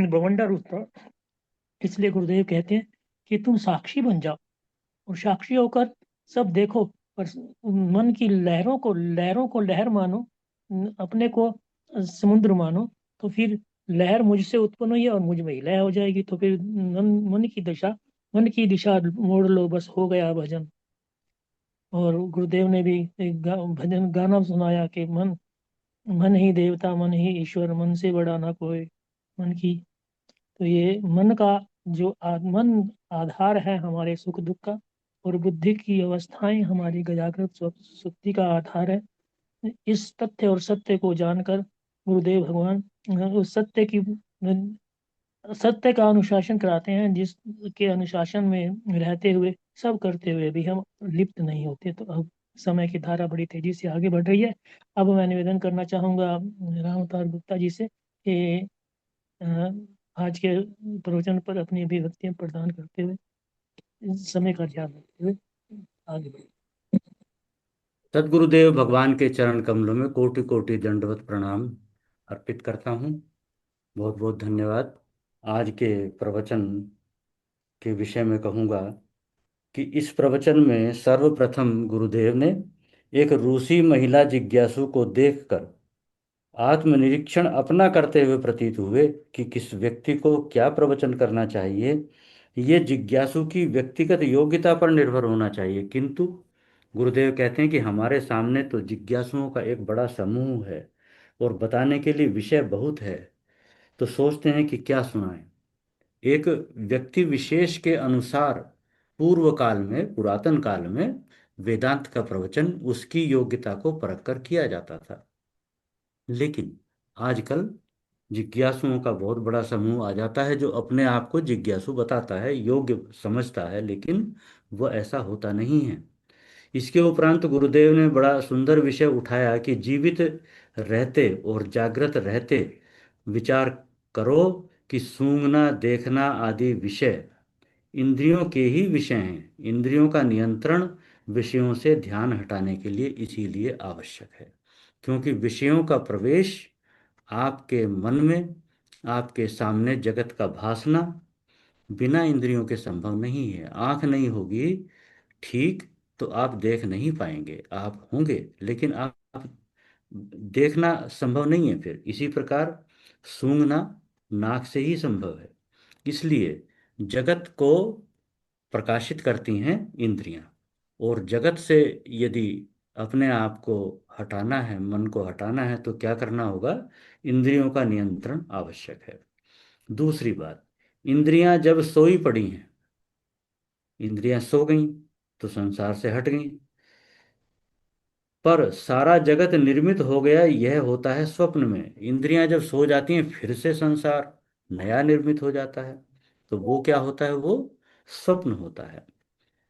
बवंडर उठता। इसलिए गुरुदेव कहते हैं कि तुम साक्षी बन जाओ, और साक्षी होकर सब देखो, पर मन की लहरों को लहर मानो, अपने को समुद्र मानो, तो फिर लहर मुझसे उत्पन्न हुई है और मुझ में ही लय हो जाएगी। तो फिर मन की दिशा मोड़ लो, बस हो गया भजन। और गुरुदेव ने भी एक भजन गाना सुनाया कि मन ही देवता, मन ही ईश्वर, मन से बड़ा ना कोई। मन की, तो ये मन का जो मन आधार है हमारे सुख दुख का, और बुद्धि की अवस्थाएं हमारी जागृत सुक्ति का आधार है। इस तथ्य और सत्य को जानकर गुरुदेव भगवान उस सत्य की सत्य का अनुशासन कराते हैं, जिसके अनुशासन में रहते हुए, सब करते हुए भी हम लिप्त नहीं होते। तो अब समय की धारा बड़ी तेजी से आगे बढ़ रही है। अब मैं निवेदन करना चाहूँगा राम अवतार गुप्ता जी से कि अ, आज के प्रवचन पर अपनी अभिव्यक्तियां प्रदान करते हुए समय का ध्यान रखते हुए आगे बढ़े। सदगुरुदेव भगवान के चरण कमलों में कोटि कोटि दंडवत प्रणाम अर्पित करता हूँ। बहुत बहुत धन्यवाद। आज के प्रवचन के विषय में कहूँगा कि इस प्रवचन में सर्वप्रथम गुरुदेव ने एक रूसी महिला जिज्ञासु को देखकर आत्मनिरीक्षण अपना करते हुए प्रतीत हुए कि किस व्यक्ति को क्या प्रवचन करना चाहिए ये जिज्ञासु की व्यक्तिगत योग्यता पर निर्भर होना चाहिए। किंतु गुरुदेव कहते हैं कि हमारे सामने तो जिज्ञासुओं का एक बड़ा समूह है और बताने के लिए विषय बहुत है, तो सोचते हैं कि क्या सुनाएं। एक व्यक्ति विशेष के अनुसार पूर्व काल में, पुरातन काल में वेदांत का प्रवचन उसकी योग्यता को परख कर किया जाता था। लेकिन आजकल जिज्ञासुओं का बहुत बड़ा समूह आ जाता है जो अपने आप को जिज्ञासु बताता है, योग्य समझता है, लेकिन वह ऐसा होता नहीं है। इसके उपरांत गुरुदेव ने बड़ा सुंदर विषय उठाया कि जीवित रहते और जागृत रहते विचार करो कि सूंघना, देखना आदि विषय इंद्रियों के ही विषय हैं। इंद्रियों का नियंत्रण विषयों से ध्यान हटाने के लिए इसीलिए आवश्यक है, क्योंकि विषयों का प्रवेश आपके मन में, आपके सामने जगत का भासना बिना इंद्रियों के संभव नहीं है। आंख नहीं होगी ठीक तो आप देख नहीं पाएंगे, आप होंगे लेकिन आप देखना संभव नहीं है। फिर इसी प्रकार सूंघना नाक से ही संभव है। इसलिए जगत को प्रकाशित करती हैं इंद्रियां, और जगत से यदि अपने आप को हटाना है, मन को हटाना है, तो क्या करना होगा? इंद्रियों का नियंत्रण आवश्यक है। दूसरी बात, इंद्रियां जब सोई पड़ी हैं, इंद्रियां सो गई तो संसार से हट गई, पर सारा जगत निर्मित हो गया यह होता है स्वप्न में। इंद्रियां जब सो जाती हैं फिर से संसार नया निर्मित हो जाता है, तो वो क्या होता है? वो स्वप्न होता है।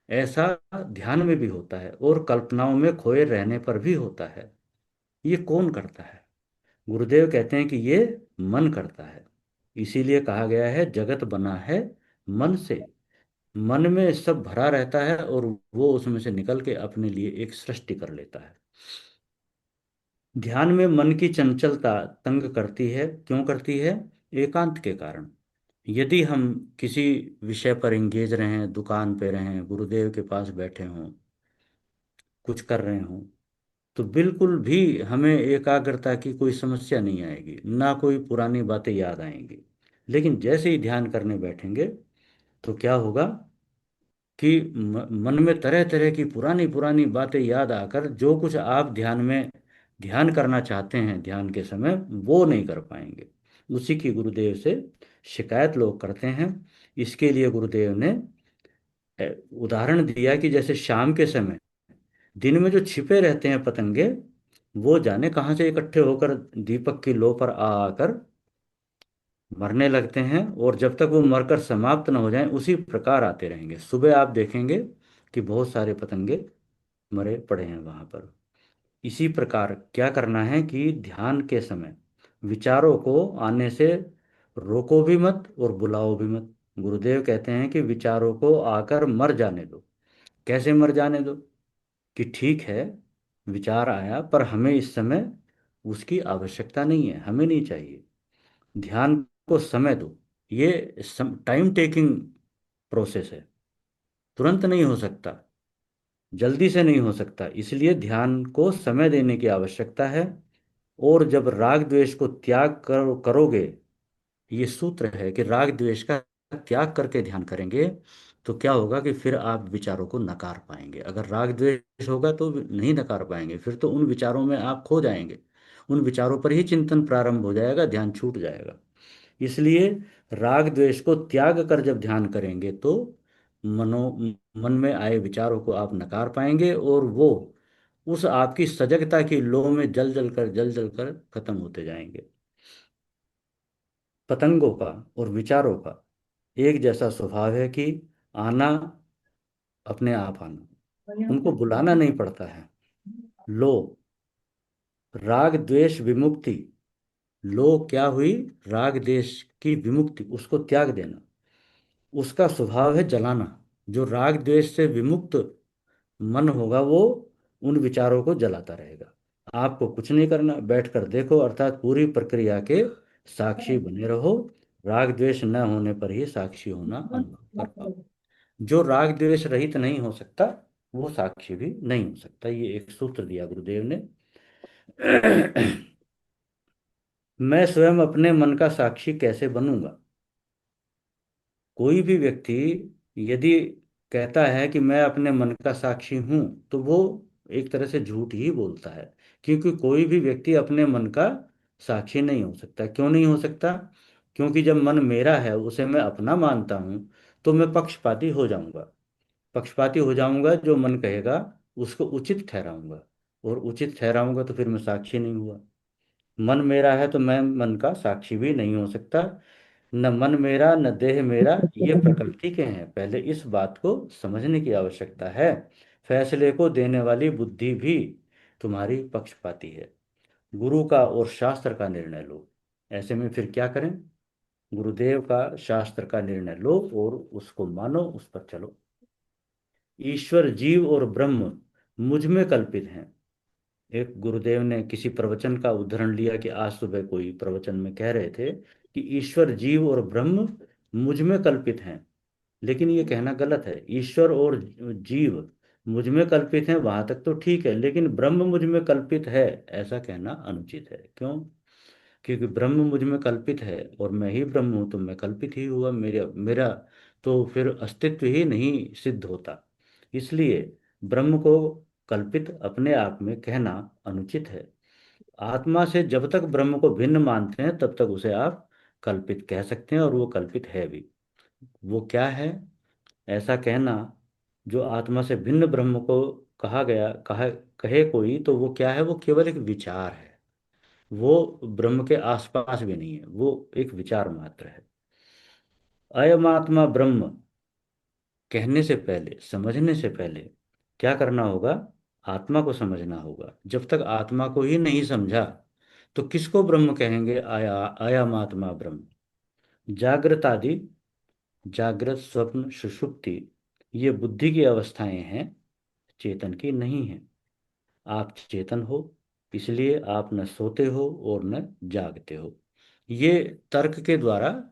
ऐसा ध्यान में भी होता है और कल्पनाओं में खोए रहने पर भी होता है। ये कौन करता है? गुरुदेव कहते हैं कि ये मन करता है। इसीलिए कहा गया है जगत बना है मन से। मन में सब भरा रहता है और वो उसमें से निकल के अपने लिए एक सृष्टि कर लेता है। ध्यान में मन की चंचलता तंग करती है। क्यों करती है? एकांत के कारण। यदि हम किसी विषय पर एंगेज रहें, दुकान पे रहें, गुरुदेव के पास बैठे हों, कुछ कर रहे हों, तो बिल्कुल भी हमें एकाग्रता की कोई समस्या नहीं आएगी, ना कोई पुरानी बातें याद आएंगी। लेकिन जैसे ही ध्यान करने बैठेंगे तो क्या होगा कि मन में तरह तरह की पुरानी पुरानी बातें याद आकर जो कुछ आप ध्यान में ध्यान करना चाहते हैं ध्यान के समय, वो नहीं कर पाएंगे। उसी की गुरुदेव से शिकायत लोग करते हैं। इसके लिए गुरुदेव ने उदाहरण दिया कि जैसे शाम के समय दिन में जो छिपे रहते हैं पतंगे, वो जाने कहाँ से इकट्ठे होकर दीपक की लो पर आ आकर मरने लगते हैं, और जब तक वो मरकर समाप्त न हो जाएं उसी प्रकार आते रहेंगे। सुबह आप देखेंगे कि बहुत सारे पतंगे मरे पड़े हैं वहां पर। इसी प्रकार क्या करना है कि ध्यान के समय विचारों को आने से रोको भी मत और बुलाओ भी मत। गुरुदेव कहते हैं कि विचारों को आकर मर जाने दो। कैसे मर जाने दो? कि ठीक है, विचार आया पर हमें इस समय उसकी आवश्यकता नहीं है, हमें नहीं चाहिए। ध्यान को समय दो। ये टाइम टेकिंग प्रोसेस है, तुरंत नहीं हो सकता, जल्दी से नहीं हो सकता। इसलिए ध्यान को समय देने की आवश्यकता है। और जब राग द्वेष को त्याग करोगे, ये सूत्र है कि राग द्वेष का त्याग करके ध्यान करेंगे तो क्या होगा कि फिर आप विचारों को नकार पाएंगे। अगर राग द्वेष होगा तो नहीं नकार पाएंगे, फिर तो उन विचारों में आप खो जाएंगे, उन विचारों पर ही चिंतन प्रारंभ हो जाएगा, ध्यान छूट जाएगा। इसलिए राग द्वेष को त्याग कर जब ध्यान करेंगे तो मनो मन में आए विचारों को आप नकार पाएंगे, और वो उस आपकी सजगता की लो में जल जल कर खत्म होते जाएंगे। पतंगों का और विचारों का एक जैसा स्वभाव है कि आना अपने आप आना, उनको बुलाना नहीं पड़ता है। लो, राग द्वेष विमुक्ति। लो क्या हुई? राग द्वेष की विमुक्ति, उसको त्याग देना। उसका स्वभाव है जलाना। जो राग द्वेष से विमुक्त मन होगा वो उन विचारों को जलाता रहेगा। आपको कुछ नहीं करना, बैठकर देखो, अर्थात पूरी प्रक्रिया के साक्षी बने रहो। राग द्वेष न होने पर ही साक्षी होना अनुभव कर पाओ। जो राग द्वेष रहित नहीं हो सकता वो साक्षी भी नहीं हो सकता। ये एक सूत्र दिया गुरुदेव ने। मैं स्वयं अपने मन का साक्षी कैसे बनूंगा? कोई भी व्यक्ति यदि कहता है कि मैं अपने मन का साक्षी हूं, तो वो एक तरह से झूठ ही बोलता है। क्योंकि कोई भी व्यक्ति अपने मन का साक्षी नहीं हो सकता। क्यों नहीं हो सकता? क्योंकि जब मन मेरा है, उसे मैं अपना मानता हूं, तो मैं पक्षपाती हो जाऊंगा। पक्षपाती हो जाऊंगा, जो मन कहेगा उसको उचित ठहराऊंगा, और उचित ठहराऊंगा तो फिर मैं साक्षी नहीं हुआ। मन मेरा है तो मैं मन का साक्षी भी नहीं हो सकता। न मन मेरा न देह मेरा, ये प्रकृति के हैं। पहले इस बात को समझने की आवश्यकता है। फैसले को देने वाली बुद्धि भी तुम्हारी पक्षपाती है। गुरु का और शास्त्र का निर्णय लो। ऐसे में फिर क्या करें? गुरुदेव का, शास्त्र का निर्णय लो और उसको मानो, उस पर चलो। ईश्वर, जीव और ब्रह्म मुझ में कल्पित हैं। एक गुरुदेव ने किसी प्रवचन का उदाहरण लिया कि आज सुबह कोई प्रवचन में कह रहे थे कि ईश्वर, जीव और ब्रह्म मुझ में कल्पित हैं। लेकिन ये कहना गलत है। ईश्वर और जीव मुझ में कल्पित हैं, वहां तक तो ठीक है, लेकिन ब्रह्म मुझ में कल्पित है, ऐसा कहना अनुचित है। क्यों? क्योंकि ब्रह्म मुझ में कल्पित है और मैं ही ब्रह्म हूं, तो मैं कल्पित ही हुआ। मेरा मेरा तो फिर अस्तित्व ही नहीं सिद्ध होता। इसलिए ब्रह्म को कल्पित अपने आप में कहना अनुचित है। आत्मा से जब तक ब्रह्म को भिन्न मानते हैं, तब तक उसे आप कल्पित कह सकते हैं, और वो कल्पित है भी। वो क्या है? ऐसा कहना, जो आत्मा से भिन्न ब्रह्म को कहे कोई, तो वो क्या है? वो केवल एक विचार है। वो ब्रह्म के आसपास भी नहीं है, वो एक विचार मात्र है। अयमात्मा ब्रह्म कहने से पहले, समझने से पहले क्या करना होगा? आत्मा को समझना होगा। जब तक आत्मा को ही नहीं समझा, तो किसको ब्रह्म कहेंगे? अयमात्मा ब्रह्म। जागृत आदि, जागृत, स्वप्न, सुषुप्ति, ये बुद्धि की अवस्थाएं हैं, चेतन की नहीं है। आप चेतन हो, इसलिए आप न सोते हो और न जागते हो। ये तर्क के द्वारा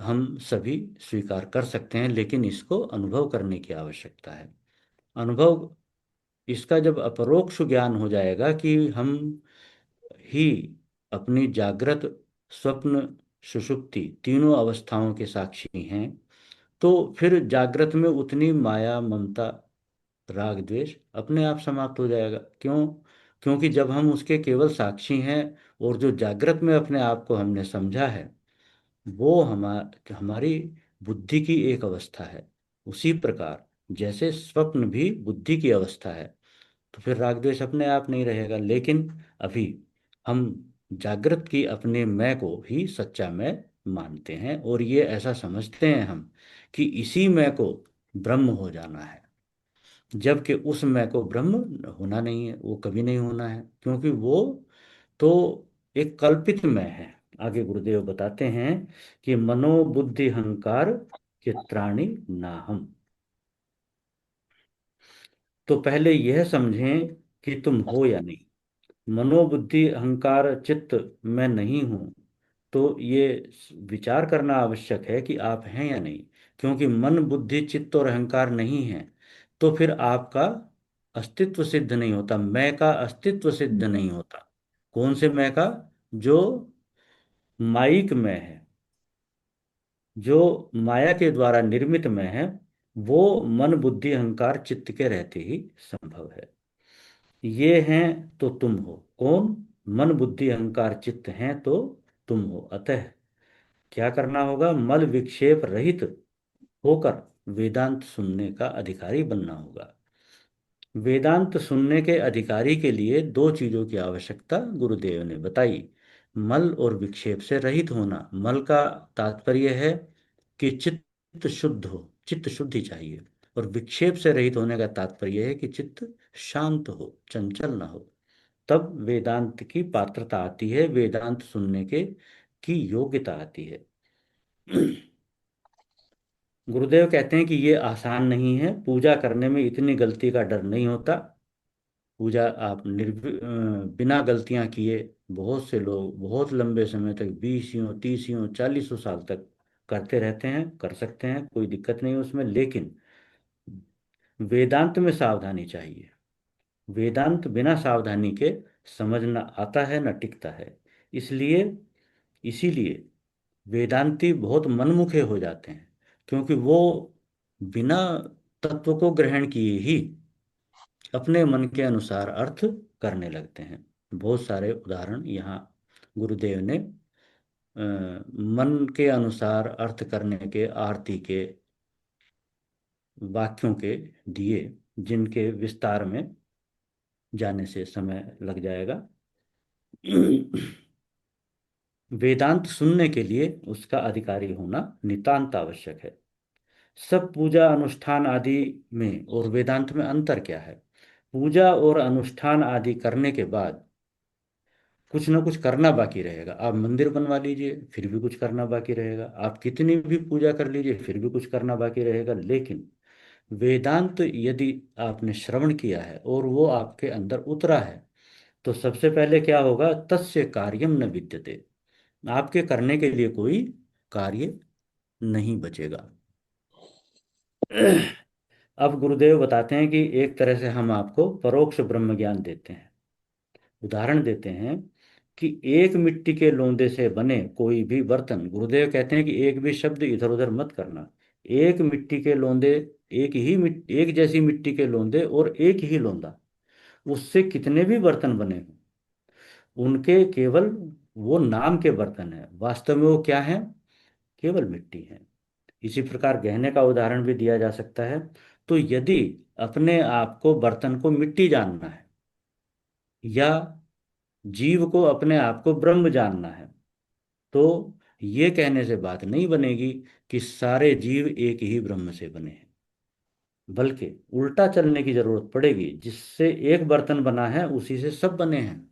हम सभी स्वीकार कर सकते हैं, लेकिन इसको अनुभव करने की आवश्यकता है। अनुभव, इसका जब अपरोक्ष ज्ञान हो जाएगा कि हम ही अपनी जागृत, स्वप्न, सुषुप्ति तीनों अवस्थाओं के साक्षी हैं, तो फिर जागृत में उतनी माया, ममता, राग द्वेष अपने आप समाप्त हो जाएगा। क्यों? क्योंकि जब हम उसके केवल साक्षी हैं, और जो जागृत में अपने आप को हमने समझा है, वो हमारी बुद्धि की एक अवस्था है। उसी प्रकार जैसे स्वप्न भी बुद्धि की अवस्था है, तो फिर राग द्वेष अपने आप नहीं रहेगा। लेकिन अभी हम जागृत की अपने मैं को ही सच्चा मैं मानते हैं, और ये ऐसा समझते हैं हम कि इसी मैं को ब्रह्म हो जाना है। जबकि उस मैं को ब्रह्म होना नहीं है, वो कभी नहीं होना है, क्योंकि वो तो एक कल्पित मैं है। आगे गुरुदेव बताते हैं कि मनोबुद्धि अहंकार चित्राणि नाहम। तो पहले यह समझें कि तुम हो या नहीं। मनोबुद्धि अहंकार चित्त मैं नहीं हूं, तो ये विचार करना आवश्यक है कि आप हैं या नहीं। क्योंकि मन, बुद्धि, चित्त और अहंकार नहीं है, तो फिर आपका अस्तित्व सिद्ध नहीं होता, मैं का अस्तित्व सिद्ध नहीं होता। कौन से मैं का? जो माइक में है, जो माया के द्वारा निर्मित में है, वो मन, बुद्धि, अहंकार, चित्त के रहते ही संभव है। ये हैं तो तुम हो। कौन? मन, बुद्धि, अहंकार, चित्त हैं तो तुम हो। अतः क्या करना होगा? मल विक्षेप रहित होकर वेदांत सुनने का अधिकारी बनना होगा। वेदांत सुनने के अधिकारी के लिए दो चीजों की आवश्यकता गुरुदेव ने बताई। मल और विक्षेप से रहित होना। मल का तात्पर्य है कि चित्त शुद्ध हो, चित्त शुद्धि चाहिए, और विक्षेप से रहित होने का तात्पर्य है कि चित्त शांत हो, चंचल ना हो। तब वेदांत की पात्रता आती है, वेदांत सुनने के की योग्यता आती है। गुरुदेव कहते हैं कि ये आसान नहीं है, पूजा करने में इतनी गलती का डर नहीं होता। पूजा आप बिना गलतियां किए बहुत से लोग बहुत लंबे समय तक 20 30 40 साल तक करते रहते हैं, कर सकते हैं, कोई दिक्कत नहीं उसमें। लेकिन वेदांत में सावधानी चाहिए। वेदांत बिना सावधानी के समझ न आता है न टिकता है। इसलिए इसीलिए वेदांती बहुत मनमुखे हो जाते हैं, क्योंकि वो बिना तत्व को ग्रहण किए ही अपने मन के अनुसार अर्थ करने लगते हैं। बहुत सारे उदाहरण यहाँ गुरुदेव ने मन के अनुसार अर्थ करने के आरती के वाक्यों के दिए, जिनके विस्तार में जाने से समय लग जाएगा। वेदांत सुनने के लिए उसका अधिकारी होना नितांत आवश्यक है। सब पूजा अनुष्ठान आदि में और वेदांत में अंतर क्या है? पूजा और अनुष्ठान आदि करने के बाद कुछ ना कुछ करना बाकी रहेगा। आप मंदिर बनवा लीजिए, फिर भी कुछ करना बाकी रहेगा। आप कितनी भी पूजा कर लीजिए, फिर भी कुछ करना बाकी रहेगा। लेकिन वेदांत यदि आपने श्रवण किया है और वो आपके अंदर उतरा है, तो सबसे पहले क्या होगा? तस्य कार्यम न विद्यते। आपके करने के लिए कोई कार्य नहीं बचेगा। अब गुरुदेव बताते हैं कि एक तरह से हम आपको परोक्ष ब्रह्म ज्ञान देते हैं। उदाहरण देते हैं कि एक मिट्टी के लोंदे से बने कोई भी बर्तन, गुरुदेव कहते हैं कि एक भी शब्द इधर उधर मत करना। एक मिट्टी के लोंदे, एक जैसी मिट्टी के लोंदे और एक ही लोंदा, उससे कितने भी बर्तन बने हों, उनके केवल वो नाम के बर्तन है, वास्तव में वो क्या है? केवल मिट्टी है। इसी प्रकार गहने का उदाहरण भी दिया जा सकता है। तो यदि अपने आप को, बर्तन को मिट्टी जानना है, या जीव को अपने आप को ब्रह्म जानना है, तो ये कहने से बात नहीं बनेगी कि सारे जीव एक ही ब्रह्म से बने हैं, बल्कि उल्टा चलने की जरूरत पड़ेगी। जिससे एक बर्तन बना है उसी से सब बने हैं।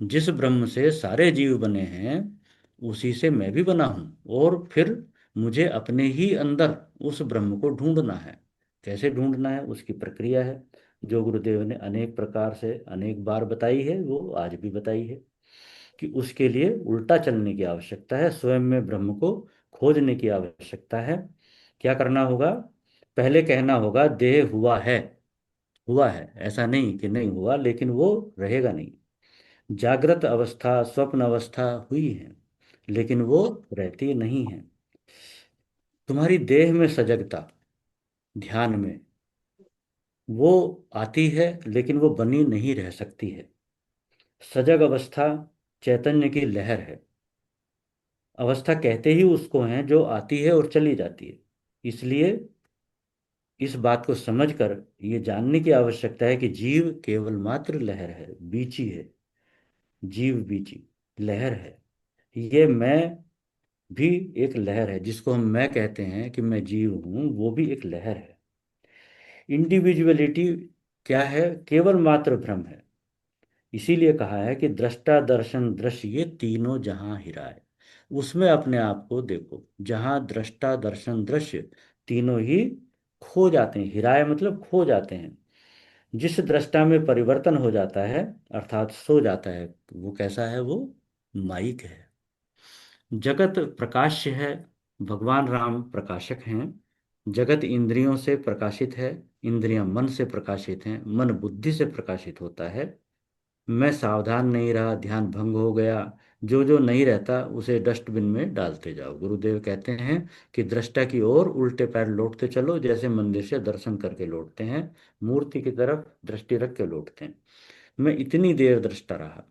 जिस ब्रह्म से सारे जीव बने हैं उसी से मैं भी बना हूं, और फिर मुझे अपने ही अंदर उस ब्रह्म को ढूंढना है। कैसे ढूंढना है, उसकी प्रक्रिया है, जो गुरुदेव ने अनेक प्रकार से अनेक बार बताई है, वो आज भी बताई है कि उसके लिए उल्टा चलने की आवश्यकता है, स्वयं में ब्रह्म को खोजने की आवश्यकता है। क्या करना होगा? पहले कहना होगा देह हुआ है। हुआ है, ऐसा नहीं कि नहीं हुआ, लेकिन वो रहेगा नहीं। जागृत अवस्था, स्वप्न अवस्था हुई है, लेकिन वो रहती नहीं है। तुम्हारी देह में सजगता, ध्यान में, वो आती है, लेकिन वो बनी नहीं रह सकती है। सजग अवस्था चैतन्य की लहर है। अवस्था कहते ही उसको हैं जो आती है और चली जाती है। इसलिए इस बात को समझकर ये जानने की आवश्यकता है कि जीव केवल मात्र लहर है, बीची है। जीव बीची लहर है। ये मैं भी एक लहर है, जिसको हम मैं कहते हैं कि मैं जीव हूं, वो भी एक लहर है। इंडिविजुअलिटी क्या है? केवल मात्र भ्रम है। इसीलिए कहा है कि दृष्टा दर्शन दृश्य ये तीनों जहां हिराए। उसमें अपने आप को देखो, जहां दृष्टा दर्शन दृश्य तीनों ही खो जाते हैं। हिराए मतलब खो जाते हैं। जिस दृष्टा में परिवर्तन हो जाता है, अर्थात सो जाता है, वो कैसा है? वो माइक है। जगत प्रकाश्य है, भगवान राम प्रकाशक हैं। जगत इंद्रियों से प्रकाशित है, इंद्रियां मन से प्रकाशित हैं, मन बुद्धि से प्रकाशित होता है। मैं सावधान नहीं रहा, ध्यान भंग हो गया। जो जो नहीं रहता उसे डस्टबिन में डालते जाओ। गुरुदेव कहते हैं कि दृष्टा की ओर उल्टे पैर लौटते चलो, जैसे मंदिर से दर्शन करके लौटते हैं, मूर्ति की तरफ दृष्टि रख के लौटते हैं। मैं इतनी देर दृष्टा रहा,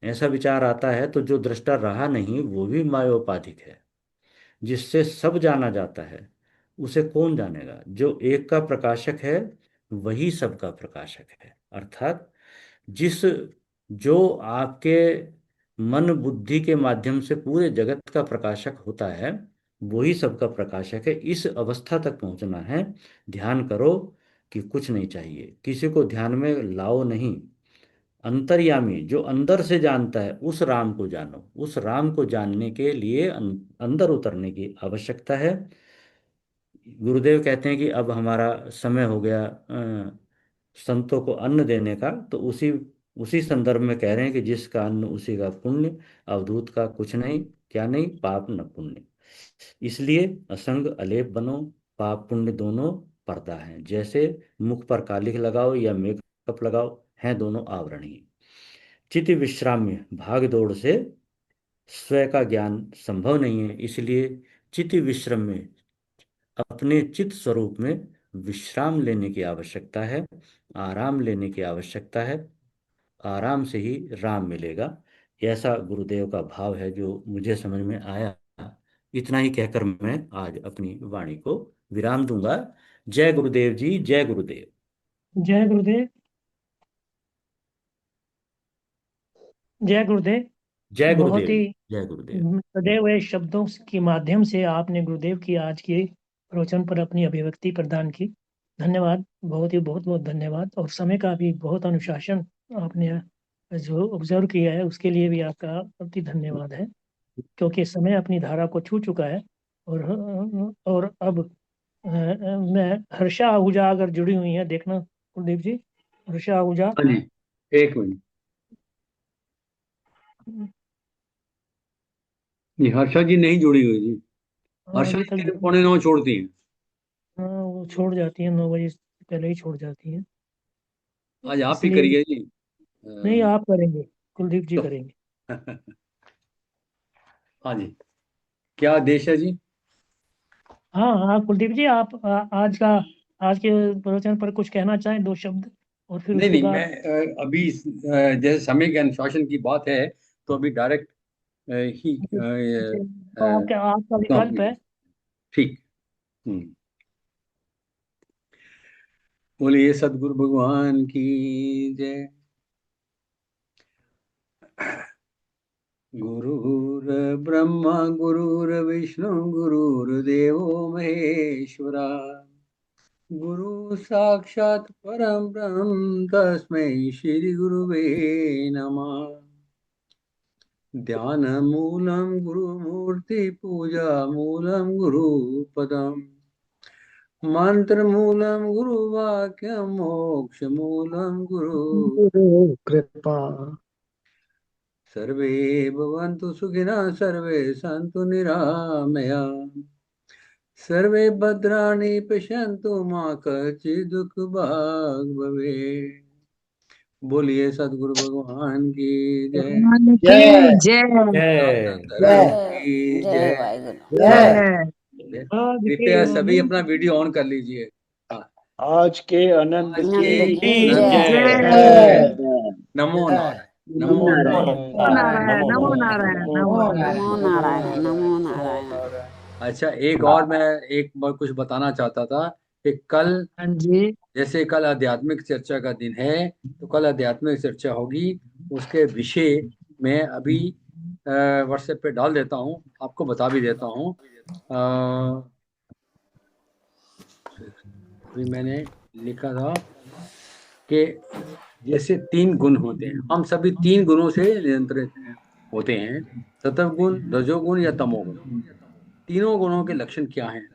ऐसा विचार आता है तो जो दृष्टा रहा नहीं वो भी मायोपाधिक है। जिससे सब जाना जाता है उसे कौन जानेगा? जो एक का प्रकाशक है वही सबका प्रकाशक है। अर्थात जिस जो आपके मन बुद्धि के माध्यम से पूरे जगत का प्रकाशक होता है, वही सबका प्रकाशक है। इस अवस्था तक पहुंचना है। ध्यान करो कि कुछ नहीं चाहिए, किसी को ध्यान में लाओ नहीं। अंतर्यामी जो अंदर से जानता है, उस राम को जानो। उस राम को जानने के लिए अंदर उतरने की आवश्यकता है। गुरुदेव कहते हैं कि अब हमारा समय हो गया संतों को अन्न देने का, तो उसी उसी संदर्भ में कह रहे हैं कि जिसका अन्न उसी का पुण्य, अवधूत का कुछ नहीं, क्या नहीं, पाप न पुण्य। इसलिए असंग अलेप बनो, पाप पुण्य दोनों पर्दा है। जैसे मुख पर कालिख लगाओ या मेकअप लगाओ, हैं दोनों आवरण ही। चित्त विश्राम्य, भाग दौड़ से स्वयं का ज्ञान संभव नहीं है, इसलिए चित्त विश्राम में अपने चित्त स्वरूप में विश्राम लेने की आवश्यकता है, आराम लेने की आवश्यकता है। आराम से ही राम मिलेगा। ऐसा गुरुदेव का भाव है जो मुझे समझ में आया। इतना ही कहकर मैं आज अपनी वाणी को विराम दूंगा। जय गुरुदेव जी, जय गुरुदेव। जय गुरुदेव। जय गुरुदेव। जय बहुत गुरुदेव। ही जय गुरुदेव। सदैव हुए शब्दों के माध्यम से आपने गुरुदेव की आज के प्रवचन पर अपनी अभिव्यक्ति प्रदान की। धन्यवाद, बहुत ही बहुत बहुत धन्यवाद। और समय का भी बहुत अनुशासन आपने जो ऑब्जर्व किया है, उसके लिए भी आपका अति धन्यवाद है, क्योंकि समय अपनी धारा को छू चुका है। और अब मैं हर्षा आहूजा अगर जुड़ी हुई है, देखना कुलदीप जी, हर्षा आहूजा। हाँ जी, एक मिनट। जी, हर्षा जी नहीं जुड़ी हुई जी। हर्षा अभी जी तक 9:45 छोड़ती हैं। हाँ, वो छोड़ जाती है, 9 बजे से पहले ही छोड़ जाती है, आज आप ही इसलिए। करिए जी। नहीं, आप करेंगे, कुलदीप जी तो करेंगे। हाँ जी, क्या आदेश है जी? हाँ हाँ, कुलदीप जी, आप आज के प्रवचन पर कुछ कहना चाहें, 2 शब्द, और फिर नहीं उसके नहीं, मैं बाद। अभी जैसे समय के अनुशासन की बात है, तो अभी डायरेक्ट ही तो आपका विकल्प अपनी है। ठीक। बोलिए सदगुरु भगवान की जय। गुरुर्ब्रह्मा गुरुर्विष्णु गुरुर्देवो महेश्वरा, गुरु साक्षात् परम ब्रह्म तस्मै श्री गुरुवे नमः। ध्यान मूलम गुरुमूर्ति पूजा मूलम गुरुपदम, मंत्र मूलम गुरुवाक्यम मोक्ष मूलम गुरु। गुरु कृपा। सर्वे भवन्तु सुखिनः, सर्वे सन्तु निरामया, सर्वे भद्राणि पश्यन्तु मा कश्चित् दुःखभाग् भवेत्। बोलिए सदगुरु भगवान की जय। भगवान की जय जय। जय। धर्म की जय जय। वाहिगुरु। जय। आज के कृपया सभी अनंत अपना वीडियो ऑन कर लीजिए। हाँ। आज के आनंद आज नंद के की आनंद जय। जय। जय। नमो जय। नारायण, नमो नमो नारायण। नमो नारायण, नमो नारायण, नमो नारायण। नमो नारायण, नमो नारायण। अच्छा, एक और मैं एक बार कुछ बताना चाहता था कि कल, हाँ जी। जैसे कल आध्यात्मिक चर्चा का दिन है, तो कल आध्यात्मिक चर्चा होगी। उसके विषय मैं अभी व्हाट्सएप पे डाल देता हूँ, आपको बता भी देता हूँ। अभी मैंने लिखा था कि जैसे 3 गुण होते हैं, हम सभी 3 गुणों से नियंत्रित होते हैं, सत्वगुण, रजोगुण या तमोगुण। तीनों गुणों के लक्षण क्या हैं?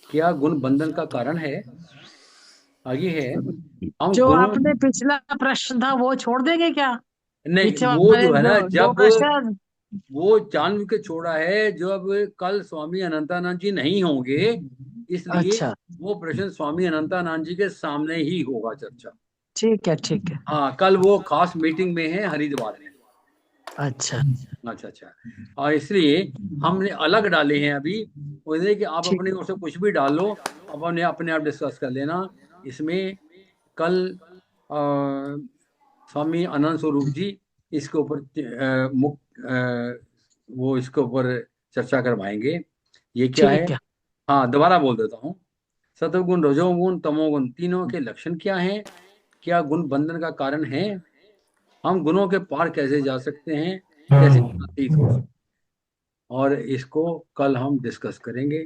क्या गुण बंधन का कारण है? आगे है, हम जो गुणों, आपने पिछला प्रश्न था वो छोड़ देंगे क्या? नहीं पीछे वो वाले जो है ना, दो जब प्रश्न। वो जानबूझ के छोड़ा है, जब कल स्वामी अनंतानंद जी नहीं होंगे, इसलिए अच्छा, वो प्रश्न स्वामी अनंतानंद जी के सामने ही होगा चर्चा। ठीक है, ठीक है। हाँ, कल वो खास मीटिंग में है हरिद्वार में। अच्छा, अच्छा अच्छा, और इसलिए हमने अलग डाले हैं अभी। वैसे कि आप ठीक। अपने ओर से कुछ भी डालो, अपने अपने आप डिस्कस कर लेना। इसमें कल स्वामी अनंत स्वरूप जी इसके ऊपर वो इसके ऊपर चर्चा करवाएंगे। ये क्या है? ठीक है। हाँ, दोबारा बोल देता हूँ। सतोगुण, रजोगुण, तमोगुण, तीनों के लक्षण क्या हैं? क्या गुण बंधन का कारण है? हम गुणों के पार कैसे जा सकते हैं? कैसे बनाते ही थोड़ा, और इसको कल हम डिस्कस करेंगे।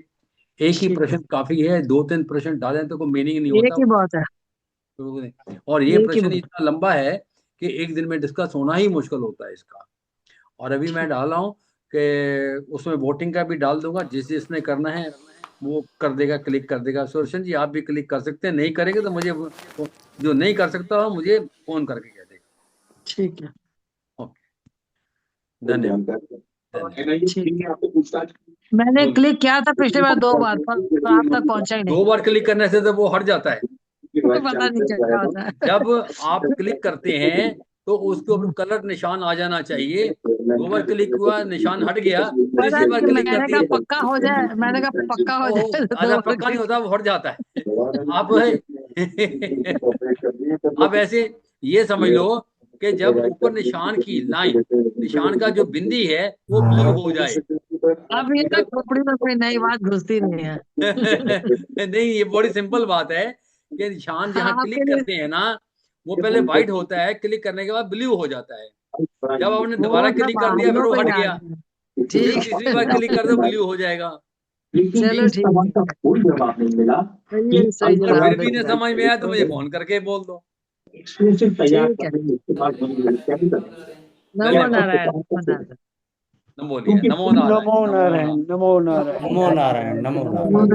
एक ही ठीक प्रश्न काफी है, 2-3 प्रश्न डालें तो कोई मीनिंग नहीं एक होता। ही बहुत है, और ये एक ही प्रश्न बहुत। इतना लंबा है कि एक दिन में डिस्कस होना ही मुश्किल होता है इसका। और अभी मैं डाला हूँ कि उसमें वोटिंग का भी डाल दूंगा, जिसने करना है वो कर देगा, क्लिक कर देगा। सुदर्शन जी आप भी क्लिक कर सकते हैं, नहीं करेंगे तो मुझे जो नहीं कर सकता हो मुझे फोन करके कह देगा। ठीक है, ओके, धन्यवाद। ठीक है। मैंने क्लिक किया था पिछली बार 2 बार, पर आप तक पहुंचा ही 2 नहीं। बार क्लिक करने से तो वो हट जाता है। पता नहीं चलता होता है। जब आप क्लिक करते हैं तो उसके ऊपर कलर निशान आ जाना चाहिए। 2 बार क्लिक हुआ, निशान हट गया, पता तीसरी बार नहीं, क्लिक मैंने करती कहा है, पक्का हो जाए, मैंने कहा पक्का हो ओहो, जाए तो 2 अच्छा बार पक्का नहीं क्लिक। होता, वो हट जाता है। आप ऐसे ये समझ लो कि जब ऊपर निशान की लाइन, निशान का जो बिंदी है वो ब्लू हो जाए। अब ये तक खोपड़ी में कोई नई बात घुसती नहीं है। नहीं, ये बड़ी सिंपल बात है कि निशान जहाँ आपके क्लिक लिए करते हैं ना, वो पहले व्हाइट होता है, क्लिक करने के बाद ब्लू हो जाता है। जब आपने दोबारा वो क्लिक सब कर दिया फिर आदमियों वो को हट याद गया, है। फिर ठीक तीसरी बार क्लिक कर दो ब्लू हो जाएगा। चलो ठीक है, सही और जवाब फिर भी दे न दिया। समझ में आया तो मुझे फोन करके बोल दो। ठीक है, नमो धन्यवाद। नारायण, नमो नारायण। नमो बोलिए, नमो नारायण। नमो नारायण, नमो नारायण। नमो नारायण।